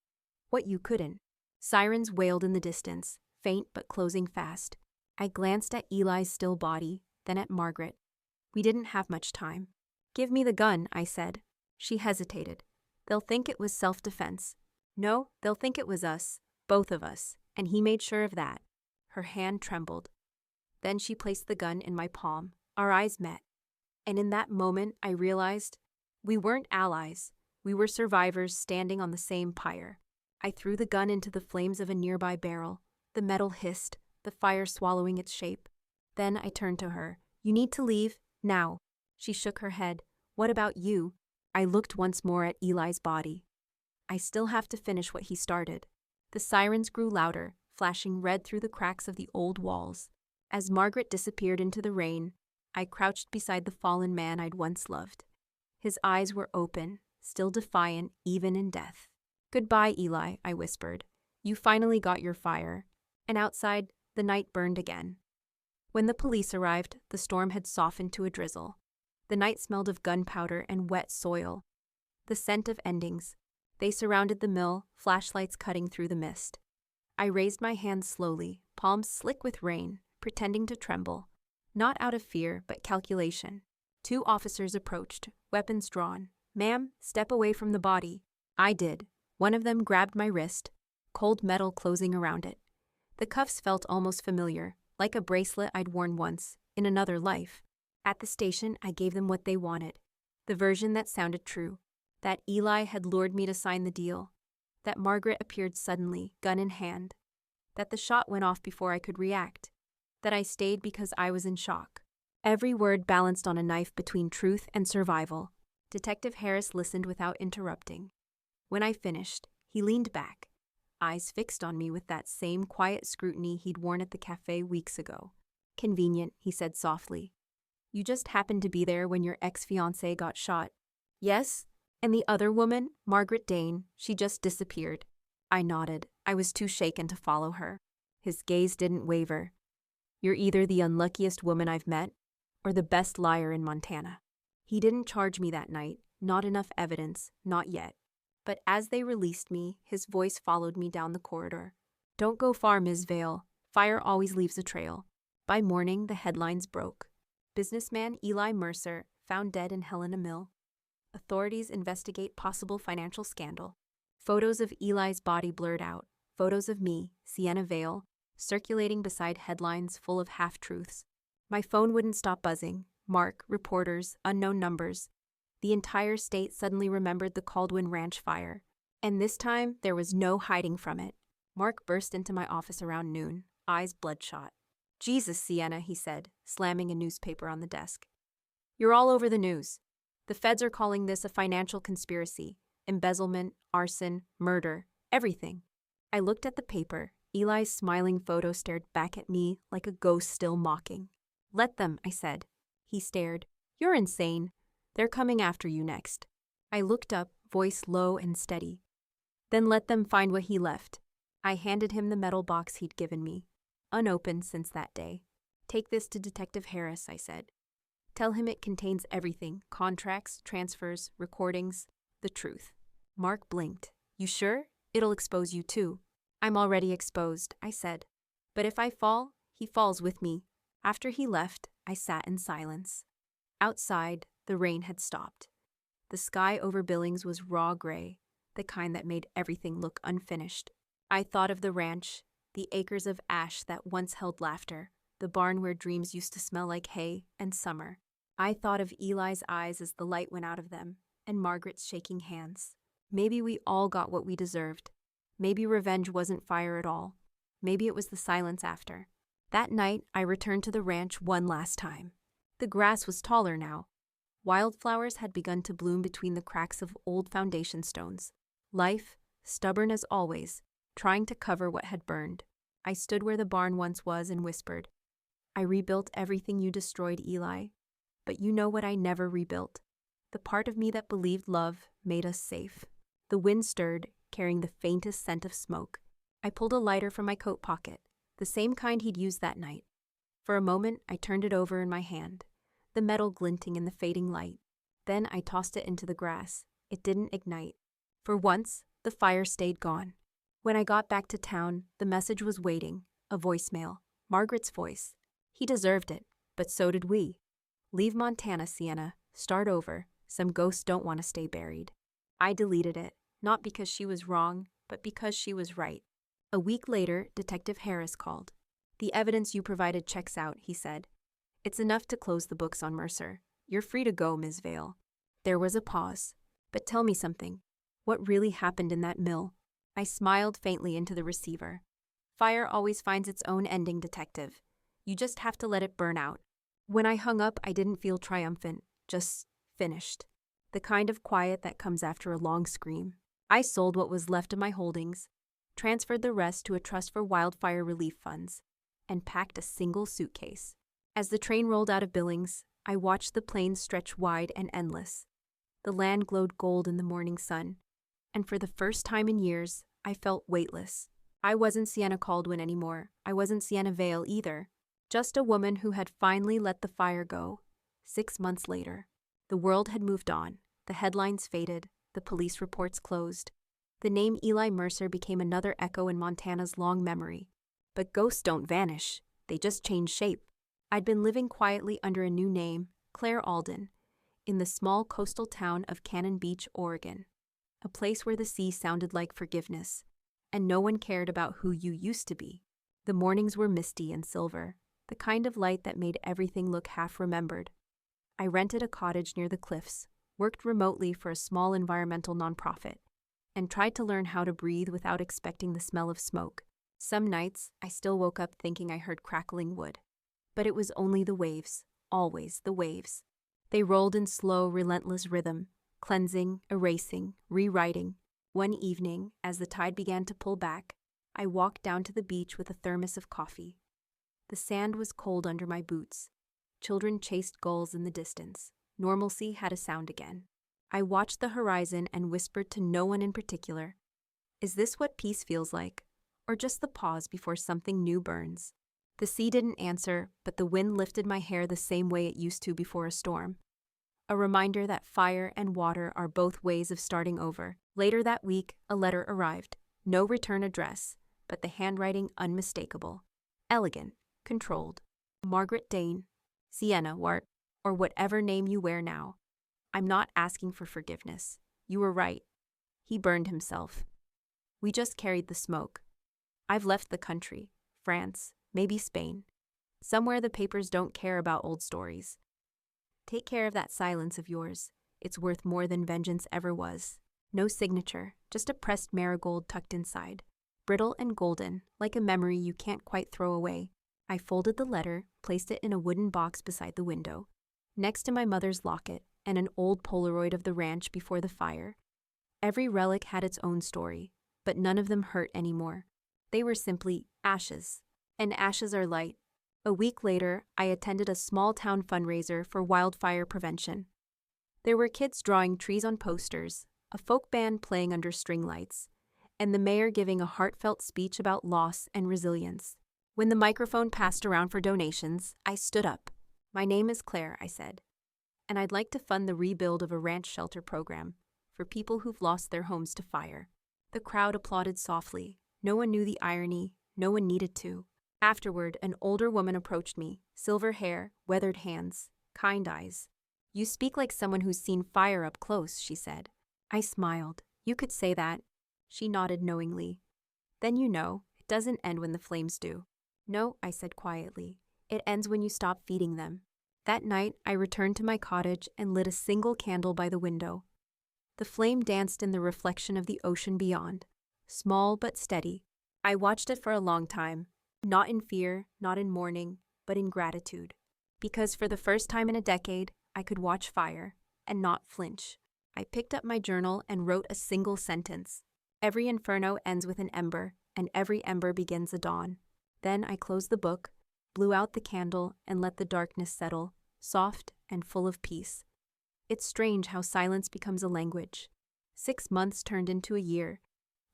"What you couldn't." Sirens wailed in the distance, faint but closing fast. I glanced at Eli's still body, then at Margaret. We didn't have much time. "Give me the gun," I said. She hesitated. "They'll think it was self-defense." "No, they'll think it was us, both of us, and he made sure of that." Her hand trembled. Then she placed the gun in my palm. Our eyes met. And in that moment, I realized we weren't allies. We were survivors standing on the same pyre. I threw the gun into the flames of a nearby barrel. The metal hissed, the fire swallowing its shape. Then I turned to her. "You need to leave, now." She shook her head. "What about you?" I looked once more at Eli's body. "I still have to finish what he started." The sirens grew louder, flashing red through the cracks of the old walls. As Margaret disappeared into the rain, I crouched beside the fallen man I'd once loved. His eyes were open, still defiant even in death. "Goodbye, Eli," I whispered. "You finally got your fire." And outside, the night burned again. When the police arrived, the storm had softened to a drizzle. The night smelled of gunpowder and wet soil. The scent of endings. They surrounded the mill, flashlights cutting through the mist. I raised my hands slowly, palms slick with rain, pretending to tremble. Not out of fear, but calculation. 2 officers approached, weapons drawn. "Ma'am, step away from the body." I did. One of them grabbed my wrist, cold metal closing around it. The cuffs felt almost familiar, like a bracelet I'd worn once, in another life. At the station, I gave them what they wanted. The version that sounded true. That Eli had lured me to sign the deal. That Margaret appeared suddenly, gun in hand. That the shot went off before I could react. That I stayed because I was in shock. Every word balanced on a knife between truth and survival. Detective Harris listened without interrupting. When I finished, he leaned back, eyes fixed on me with that same quiet scrutiny he'd worn at the cafe weeks ago. "Convenient," he said softly. "You just happened to be there when your ex-fiancé got shot." "Yes? And the other woman, Margaret Dane, she just disappeared." I nodded. I was too shaken to follow her. His gaze didn't waver. "You're either the unluckiest woman I've met, or the best liar in Montana." He didn't charge me that night. Not enough evidence, not yet. But as they released me, his voice followed me down the corridor. Don't go far, Ms. Vale. Fire always leaves a trail. By morning, the headlines broke. Businessman Eli Mercer found dead in Helena Mill. Authorities investigate possible financial scandal. Photos of Eli's body blurred out. Photos of me, Sienna Vale, circulating beside headlines full of half-truths. My phone wouldn't stop buzzing. Mark, reporters, unknown numbers. The entire state suddenly remembered the Caldwell Ranch fire. And this time, there was no hiding from it. Mark burst into my office around noon, eyes bloodshot. "Jesus, Sienna," he said, slamming a newspaper on the desk. "You're all over the news. The feds are calling this a financial conspiracy. Embezzlement, arson, murder, everything." I looked at the paper. Eli's smiling photo stared back at me like a ghost still mocking. "Let them," I said. He stared. "You're insane. They're coming after you next." I looked up, voice low and steady. "Then let them find what he left." I handed him the metal box he'd given me, unopened since that day. "Take this to Detective Harris," I said. "Tell him it contains everything, contracts, transfers, recordings, the truth." Mark blinked. "You sure? It'll expose you too." "I'm already exposed," I said. "But if I fall, he falls with me." After he left, I sat in silence. Outside, the rain had stopped. The sky over Billings was raw gray, the kind that made everything look unfinished. I thought of the ranch, the acres of ash that once held laughter, the barn where dreams used to smell like hay and summer. I thought of Eli's eyes as the light went out of them, and Margaret's shaking hands. Maybe we all got what we deserved. Maybe revenge wasn't fire at all. Maybe it was the silence after. That night, I returned to the ranch one last time. The grass was taller now. Wildflowers had begun to bloom between the cracks of old foundation stones. Life, stubborn as always, trying to cover what had burned. I stood where the barn once was and whispered, "I rebuilt everything you destroyed, Eli. But you know what I never rebuilt? The part of me that believed love made us safe." The wind stirred, carrying the faintest scent of smoke. I pulled a lighter from my coat pocket, the same kind he'd used that night. For a moment, I turned it over in my hand, the metal glinting in the fading light. Then I tossed it into the grass. It didn't ignite. For once, the fire stayed gone. When I got back to town, the message was waiting, a voicemail, Margaret's voice. He deserved it, but so did we. "Leave Montana, Sienna. Start over. Some ghosts don't want to stay buried." I deleted it, not because she was wrong, but because she was right. A week later, Detective Harris called. "The evidence you provided checks out," he said. "It's enough to close the books on Mercer. You're free to go, Ms. Vale." There was a pause. "But tell me something. What really happened in that mill?" I smiled faintly into the receiver. "Fire always finds its own ending, Detective. You just have to let it burn out." When I hung up, I didn't feel triumphant, just finished. The kind of quiet that comes after a long scream. I sold what was left of my holdings, transferred the rest to a trust for wildfire relief funds, and packed a single suitcase. As the train rolled out of Billings, I watched the plains stretch wide and endless. The land glowed gold in the morning sun, and for the first time in years, I felt weightless. I wasn't Sienna Caldwell anymore. I wasn't Sienna Vale either. Just a woman who had finally let the fire go. 6 months later, the world had moved on. The headlines faded. The police reports closed. The name Eli Mercer became another echo in Montana's long memory. But ghosts don't vanish. They just change shape. I'd been living quietly under a new name, Claire Alden, in the small coastal town of Cannon Beach, Oregon. A place where the sea sounded like forgiveness, and no one cared about who you used to be. The mornings were misty and silver, the kind of light that made everything look half-remembered. I rented a cottage near the cliffs, worked remotely for a small environmental nonprofit, and tried to learn how to breathe without expecting the smell of smoke. Some nights, I still woke up thinking I heard crackling wood. But it was only the waves, always the waves. They rolled in slow, relentless rhythm, cleansing, erasing, rewriting. One evening, as the tide began to pull back, I walked down to the beach with a thermos of coffee. The sand was cold under my boots. Children chased gulls in the distance. Normalcy had a sound again. I watched the horizon and whispered to no one in particular, "Is this what peace feels like? Or just the pause before something new burns?" The sea didn't answer, but the wind lifted my hair the same way it used to before a storm. A reminder that fire and water are both ways of starting over. Later that week, a letter arrived. No return address, but the handwriting unmistakable. Elegant, controlled. Margaret Dane, Sienna Wart, or whatever name you wear now. I'm not asking for forgiveness. You were right. He burned himself. We just carried the smoke. I've left the country. France, maybe Spain. Somewhere the papers don't care about old stories. Take care of that silence of yours. It's worth more than vengeance ever was. No signature, just a pressed marigold tucked inside. Brittle and golden, like a memory you can't quite throw away. I folded the letter, placed it in a wooden box beside the window, next to my mother's locket and an old Polaroid of the ranch before the fire. Every relic had its own story, but none of them hurt anymore. They were simply ashes. And ashes are light. A week later, I attended a small-town fundraiser for wildfire prevention. There were kids drawing trees on posters, a folk band playing under string lights, and the mayor giving a heartfelt speech about loss and resilience. When the microphone passed around for donations, I stood up. "My name is Claire," I said, "and I'd like to fund the rebuild of a ranch shelter program for people who've lost their homes to fire." The crowd applauded softly. No one knew the irony. No one needed to. Afterward, an older woman approached me, silver hair, weathered hands, kind eyes. "You speak like someone who's seen fire up close," she said. I smiled. "You could say that." She nodded knowingly. "Then you know, it doesn't end when the flames do." "No," I said quietly. "It ends when you stop feeding them." That night, I returned to my cottage and lit a single candle by the window. The flame danced in the reflection of the ocean beyond, small but steady. I watched it for a long time, not in fear, not in mourning, but in gratitude. Because for the first time in a decade, I could watch fire and not flinch. I picked up my journal and wrote a single sentence. Every inferno ends with an ember, and every ember begins a dawn. Then I closed the book, blew out the candle, and let the darkness settle, soft and full of peace. It's strange how silence becomes a language. 6 months turned into a year,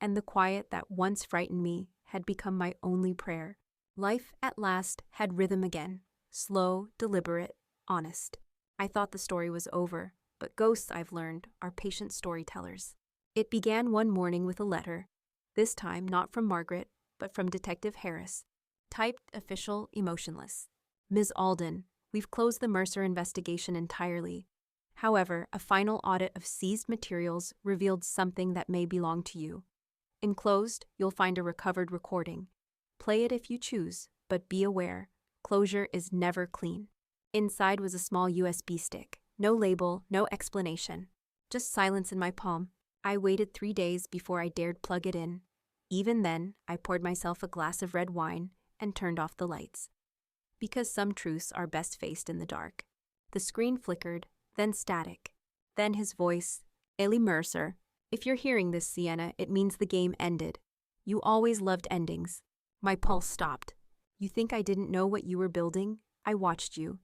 and the quiet that once frightened me had become my only prayer. Life, at last, had rhythm again, slow, deliberate, honest. I thought the story was over, but ghosts, I've learned, are patient storytellers. It began one morning with a letter, this time not from Margaret, but from Detective Harris. Typed, official, emotionless. "Ms. Alden, we've closed the Mercer investigation entirely. However, a final audit of seized materials revealed something that may belong to you. Enclosed, you'll find a recovered recording. Play it if you choose, but be aware, closure is never clean." Inside was a small USB stick. No label, no explanation. Just silence in my palm. I waited 3 days before I dared plug it in. Even then, I poured myself a glass of red wine and turned off the lights. Because some truths are best faced in the dark. The screen flickered, then static. Then his voice, "Ellie Mercer. If you're hearing this, Sienna, it means the game ended. You always loved endings." My pulse stopped. "You think I didn't know what you were building? I watched you.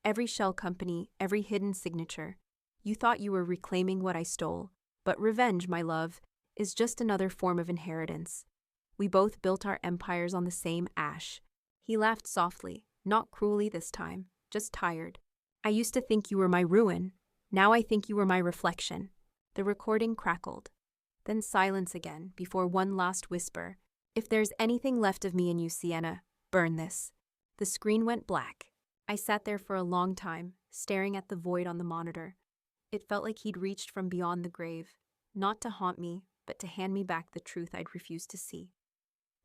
Every shell company, every hidden signature. You thought you were reclaiming what I stole. But revenge, my love, is just another form of inheritance. We both built our empires on the same ash." He laughed softly, not cruelly this time, just tired. "I used to think you were my ruin. Now I think you were my reflection." The recording crackled. Then silence again, before one last whisper. "If there's anything left of me in you, Sienna, burn this." The screen went black. I sat there for a long time, staring at the void on the monitor. It felt like he'd reached from beyond the grave, not to haunt me, but to hand me back the truth I'd refused to see.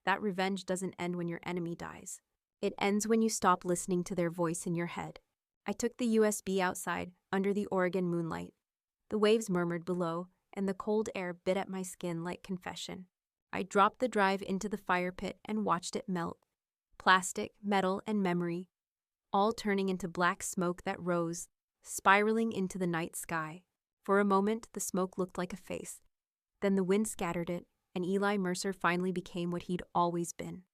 That revenge doesn't end when your enemy dies. It ends when you stop listening to their voice in your head. I took the USB outside, under the Oregon moonlight. The waves murmured below, and the cold air bit at my skin like confession. I dropped the drive into the fire pit and watched it melt. Plastic, metal, and memory, all turning into black smoke that rose, spiraling into the night sky. For a moment, the smoke looked like a face. Then the wind scattered it, and Eli Mercer finally became what he'd always been.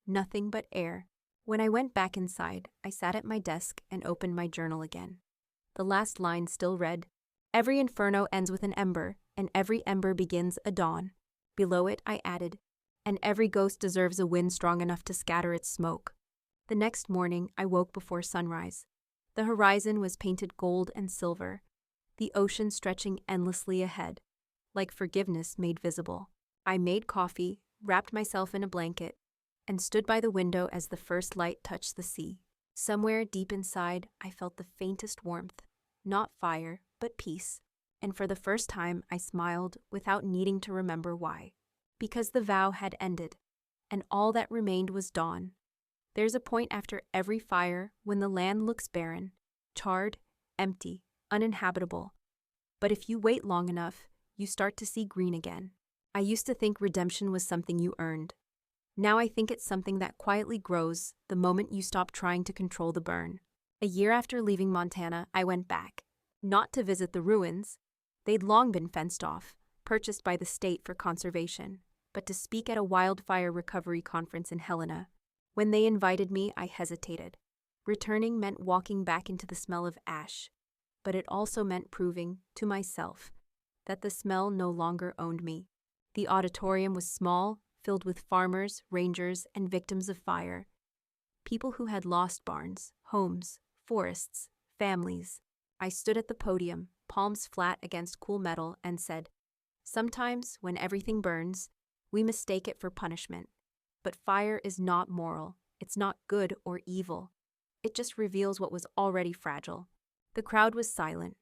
Nothing but air. When I went back inside, I sat at my desk and opened my journal again. The last line still read, "Every inferno ends with an ember, and every ember begins a dawn." Below it, I added, "And every ghost deserves a wind strong enough to scatter its smoke." The next morning, I woke before sunrise. The horizon was painted gold and silver, the ocean stretching endlessly ahead, like forgiveness made visible. I made coffee, wrapped myself in a blanket, and stood by the window as the first light touched the sea. Somewhere deep inside, I felt the faintest warmth, not fire, but peace. And for the first time, I smiled without needing to remember why. Because the vow had ended, and all that remained was dawn. There's a point after every fire when the land looks barren, charred, empty, uninhabitable. But if you wait long enough, you start to see green again. I used to think redemption was something you earned. Now I think it's something that quietly grows the moment you stop trying to control the burn. A year after leaving Montana, I went back. Not to visit the ruins. They'd long been fenced off, purchased by the state for conservation, but to speak at a wildfire recovery conference in Helena. When they invited me, I hesitated. Returning meant walking back into the smell of ash, but it also meant proving, to myself, that the smell no longer owned me. The auditorium was small, filled with farmers, rangers, and victims of fire. People who had lost barns, homes, forests, families. I stood at the podium, palms flat against cool metal, and said, "Sometimes, when everything burns, we mistake it for punishment. But fire is not moral. It's not good or evil. It just reveals what was already fragile." The crowd was silent.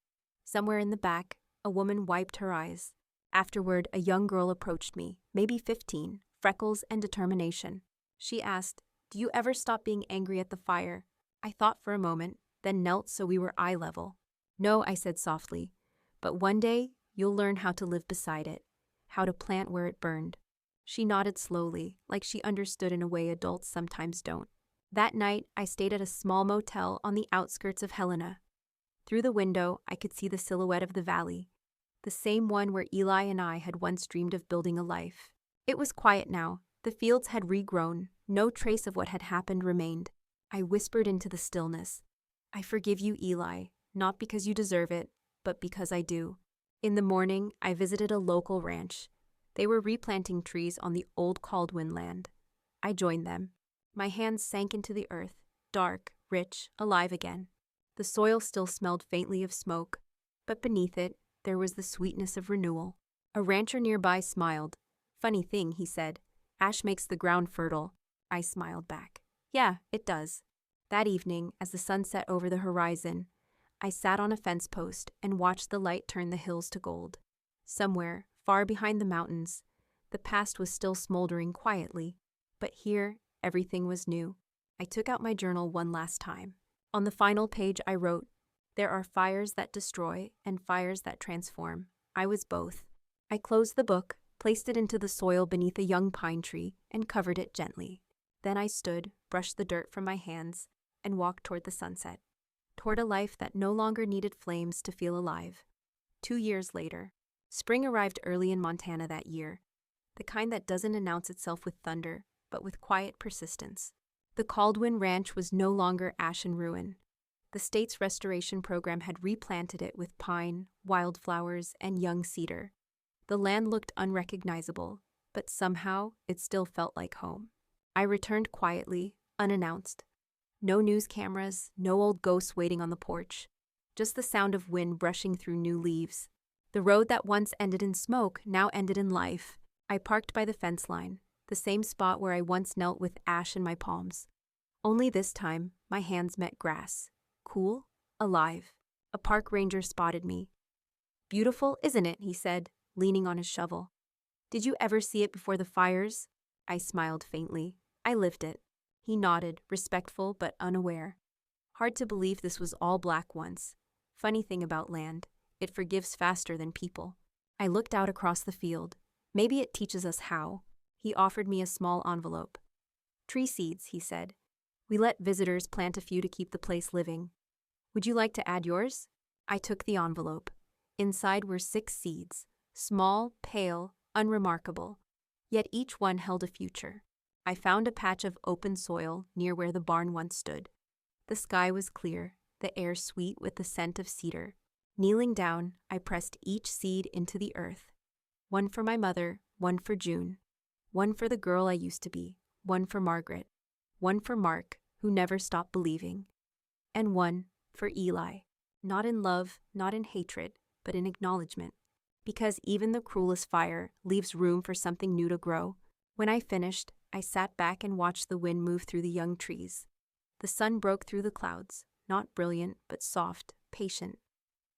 Somewhere in the back, a woman wiped her eyes. Afterward, a young girl approached me, maybe 15, freckles and determination. She asked, "Do you ever stop being angry at the fire?" I thought for a moment, then knelt so we were eye level. "No," I said softly, "but one day you'll learn how to live beside it, how to plant where it burned." She nodded slowly, like she understood in a way adults sometimes don't. That night, I stayed at a small motel on the outskirts of Helena. Through the window, I could see the silhouette of the valley, the same one where Eli and I had once dreamed of building a life. It was quiet now. The fields had regrown. No trace of what had happened remained. I whispered into the stillness, "I forgive you, Eli, not because you deserve it, but because I do." In the morning, I visited a local ranch. They were replanting trees on the old Caldwell land. I joined them. My hands sank into the earth, dark, rich, alive again. The soil still smelled faintly of smoke, but beneath it, there was the sweetness of renewal. A rancher nearby smiled. "Funny thing," he said. "Ash makes the ground fertile." I smiled back. "Yeah, it does." That evening, as the sun set over the horizon, I sat on a fence post and watched the light turn the hills to gold. Somewhere, far behind the mountains, the past was still smoldering quietly, but here, everything was new. I took out my journal one last time. On the final page, I wrote, "There are fires that destroy and fires that transform." I was both. I closed the book, placed it into the soil beneath a young pine tree, and covered it gently. Then I stood, brushed the dirt from my hands, and walked toward the sunset, toward a life that no longer needed flames to feel alive. 2 years later, spring arrived early in Montana that year, the kind that doesn't announce itself with thunder, but with quiet persistence. The Caldwell Ranch was no longer ash and ruin. The state's restoration program had replanted it with pine, wildflowers, and young cedar. The land looked unrecognizable, but somehow it still felt like home. I returned quietly, unannounced. No news cameras, no old ghosts waiting on the porch. Just the sound of wind brushing through new leaves. The road that once ended in smoke now ended in life. I parked by the fence line, the same spot where I once knelt with ash in my palms. Only this time, my hands met grass. Cool, alive. A park ranger spotted me. "Beautiful, isn't it?" he said, leaning on his shovel. "Did you ever see it before the fires?" I smiled faintly. "I lived it." He nodded, respectful but unaware. Hard to believe this was all black once. Funny thing about land, it forgives faster than people. I looked out across the field. Maybe it teaches us how. He offered me a small envelope. "Tree seeds," he said. "We let visitors plant a few to keep the place living. Would you like to add yours?" I took the envelope. Inside were 6 seeds, small, pale, unremarkable. Yet each one held a future. I found a patch of open soil near where the barn once stood. The sky was clear, the air sweet with the scent of cedar. Kneeling down, I pressed each seed into the earth. One for my mother, one for June. One for the girl I used to be, one for Margaret. One for Mark, who never stopped believing. And one for Eli. Not in love, not in hatred, but in acknowledgement. Because even the cruelest fire leaves room for something new to grow. When I finished, I sat back and watched the wind move through the young trees. The sun broke through the clouds, not brilliant, but soft, patient.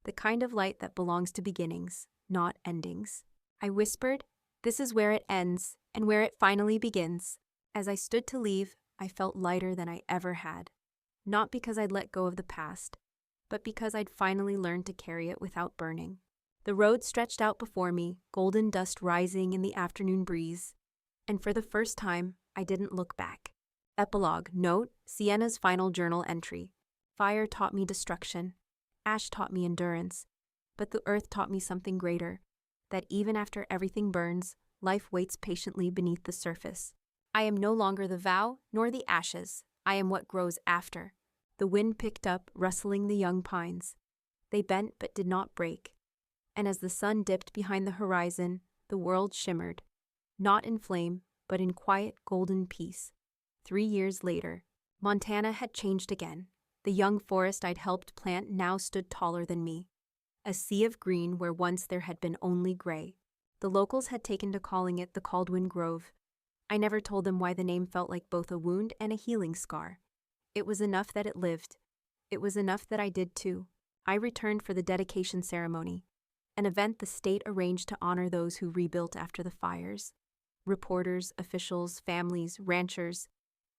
The kind of light that belongs to beginnings, not endings. I whispered, "This is where it ends, and where it finally begins." As I stood to leave, I felt lighter than I ever had. Not because I'd let go of the past, but because I'd finally learned to carry it without burning. The road stretched out before me, golden dust rising in the afternoon breeze, and for the first time, I didn't look back. Epilogue. Note, Sienna's final journal entry. Fire taught me destruction. Ash taught me endurance. But the earth taught me something greater, that even after everything burns, life waits patiently beneath the surface. I am no longer the vow, nor the ashes. I am what grows after. The wind picked up, rustling the young pines. They bent but did not break. And as the sun dipped behind the horizon, the world shimmered, not in flame, but in quiet golden peace. 3 years later, Montana had changed again. The young forest I'd helped plant now stood taller than me. A sea of green where once there had been only gray. The locals had taken to calling it the Caldwell Grove. I never told them why the name felt like both a wound and a healing scar. It was enough that it lived. It was enough that I did too. I returned for the dedication ceremony, an event the state arranged to honor those who rebuilt after the fires. Reporters, officials, families, ranchers,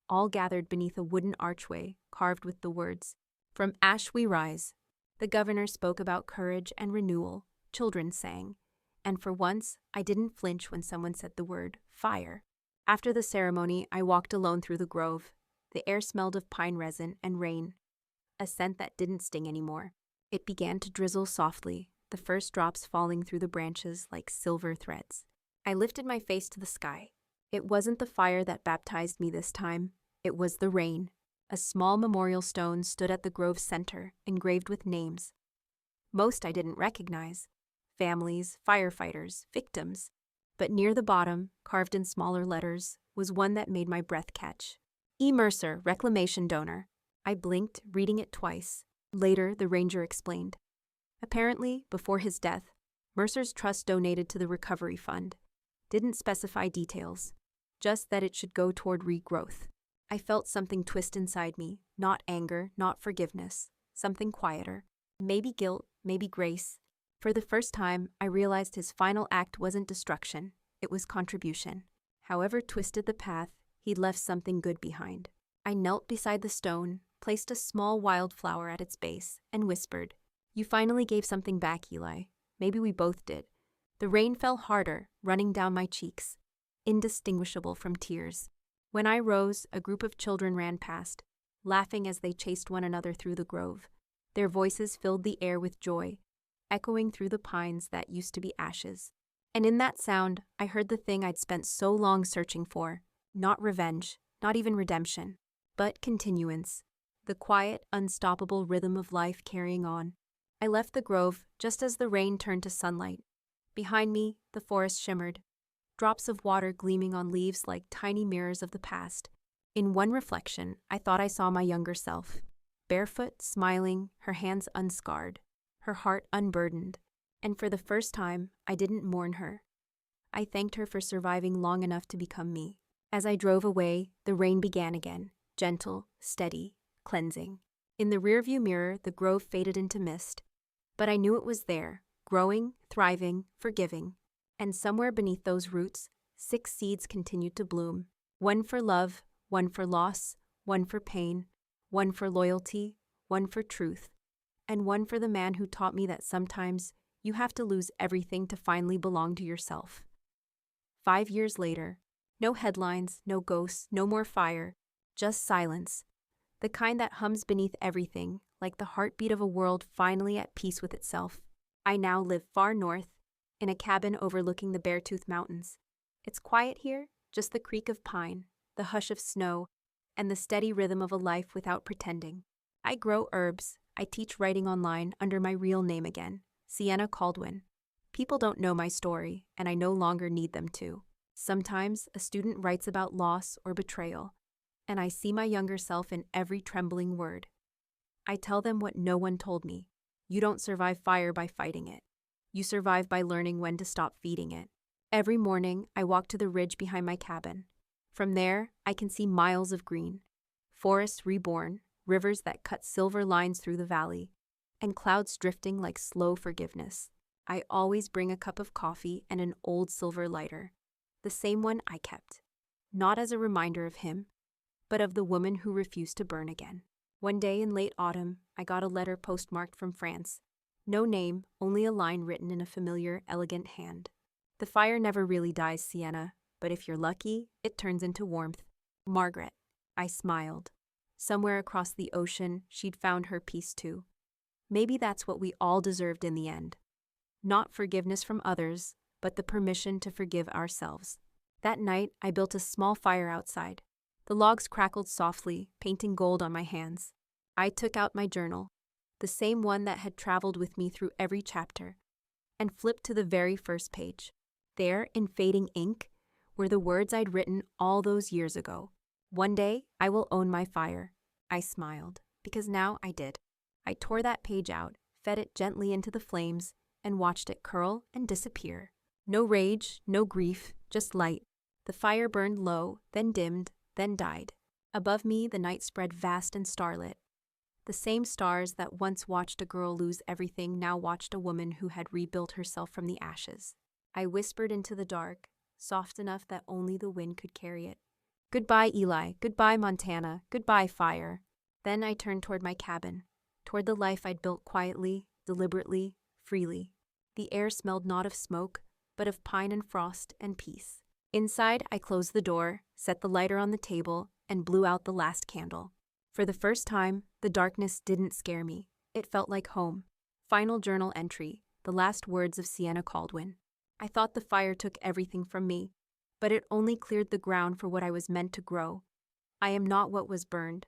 all gathered beneath a wooden archway carved with the words, "From ash we rise." The governor spoke about courage and renewal. Children sang. And for once, I didn't flinch when someone said the word, fire. After the ceremony, I walked alone through the grove. The air smelled of pine resin and rain, a scent that didn't sting anymore. It began to drizzle softly, the first drops falling through the branches like silver threads. I lifted my face to the sky. It wasn't the fire that baptized me this time. It was the rain. A small memorial stone stood at the grove's center, engraved with names. Most I didn't recognize. Families, firefighters, victims. But near the bottom, carved in smaller letters, was one that made my breath catch. E. Mercer, reclamation donor. I blinked, reading it twice. Later, the ranger explained. Apparently, before his death, Mercer's trust donated to the recovery fund. Didn't specify details, just that it should go toward regrowth. I felt something twist inside me, not anger, not forgiveness, something quieter. Maybe guilt, maybe grace. For the first time, I realized his final act wasn't destruction, it was contribution. However twisted the path, he'd left something good behind. I knelt beside the stone, placed a small wildflower at its base, and whispered, "You finally gave something back, Eli. Maybe we both did." The rain fell harder, running down my cheeks, indistinguishable from tears. When I rose, a group of children ran past, laughing as they chased one another through the grove. Their voices filled the air with joy, echoing through the pines that used to be ashes. And in that sound, I heard the thing I'd spent so long searching for. Not revenge, not even redemption, but continuance. The quiet, unstoppable rhythm of life carrying on. I left the grove just as the rain turned to sunlight. Behind me, the forest shimmered, drops of water gleaming on leaves like tiny mirrors of the past. In one reflection, I thought I saw my younger self, barefoot, smiling, her hands unscarred, her heart unburdened. And for the first time, I didn't mourn her. I thanked her for surviving long enough to become me. As I drove away, the rain began again, gentle, steady, cleansing. In the rearview mirror, the grove faded into mist. But I knew it was there, growing, thriving, forgiving. And somewhere beneath those roots, 6 seeds continued to bloom. One for love, one for loss, one for pain, one for loyalty, one for truth, and one for the man who taught me that sometimes you have to lose everything to finally belong to yourself. 5 years later, no headlines, no ghosts, no more fire, just silence. The kind that hums beneath everything, like the heartbeat of a world finally at peace with itself. I now live far north, in a cabin overlooking the Beartooth Mountains. It's quiet here, just the creak of pine, the hush of snow, and the steady rhythm of a life without pretending. I grow herbs. I teach writing online under my real name again, Sienna Caldwell. People don't know my story, and I no longer need them to. Sometimes a student writes about loss or betrayal, and I see my younger self in every trembling word. I tell them what no one told me. You don't survive fire by fighting it. You survive by learning when to stop feeding it. Every morning, I walk to the ridge behind my cabin. From there, I can see miles of green, forests reborn, rivers that cut silver lines through the valley, and clouds drifting like slow forgiveness. I always bring a cup of coffee and an old silver lighter, the same one I kept, not as a reminder of him, but of the woman who refused to burn again. One day in late autumn, I got a letter postmarked from France. No name, only a line written in a familiar, elegant hand. The fire never really dies, Sienna, but if you're lucky, it turns into warmth. Margaret. I smiled. Somewhere across the ocean, she'd found her peace too. Maybe that's what we all deserved in the end. Not forgiveness from others, but the permission to forgive ourselves. That night, I built a small fire outside. The logs crackled softly, painting gold on my hands. I took out my journal, the same one that had traveled with me through every chapter, and flipped to the very first page. There, in fading ink, were the words I'd written all those years ago. One day, I will own my fire. I smiled, because now I did. I tore that page out, fed it gently into the flames, and watched it curl and disappear. No rage, no grief, just light. The fire burned low, then dimmed, then died. Above me, the night spread vast and starlit. The same stars that once watched a girl lose everything now watched a woman who had rebuilt herself from the ashes. I whispered into the dark, soft enough that only the wind could carry it. Goodbye, Eli. Goodbye, Montana. Goodbye, fire. Then I turned toward my cabin, toward the life I'd built quietly, deliberately, freely. The air smelled not of smoke, but of pine and frost and peace. Inside, I closed the door, set the lighter on the table, and blew out the last candle. For the first time, the darkness didn't scare me. It felt like home. Final journal entry, the last words of Sienna Caldwell. I thought the fire took everything from me, but it only cleared the ground for what I was meant to grow. I am not what was burned.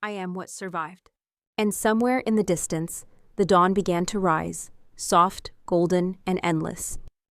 I am what survived. And somewhere in the distance, the dawn began to rise, soft, golden, and endless.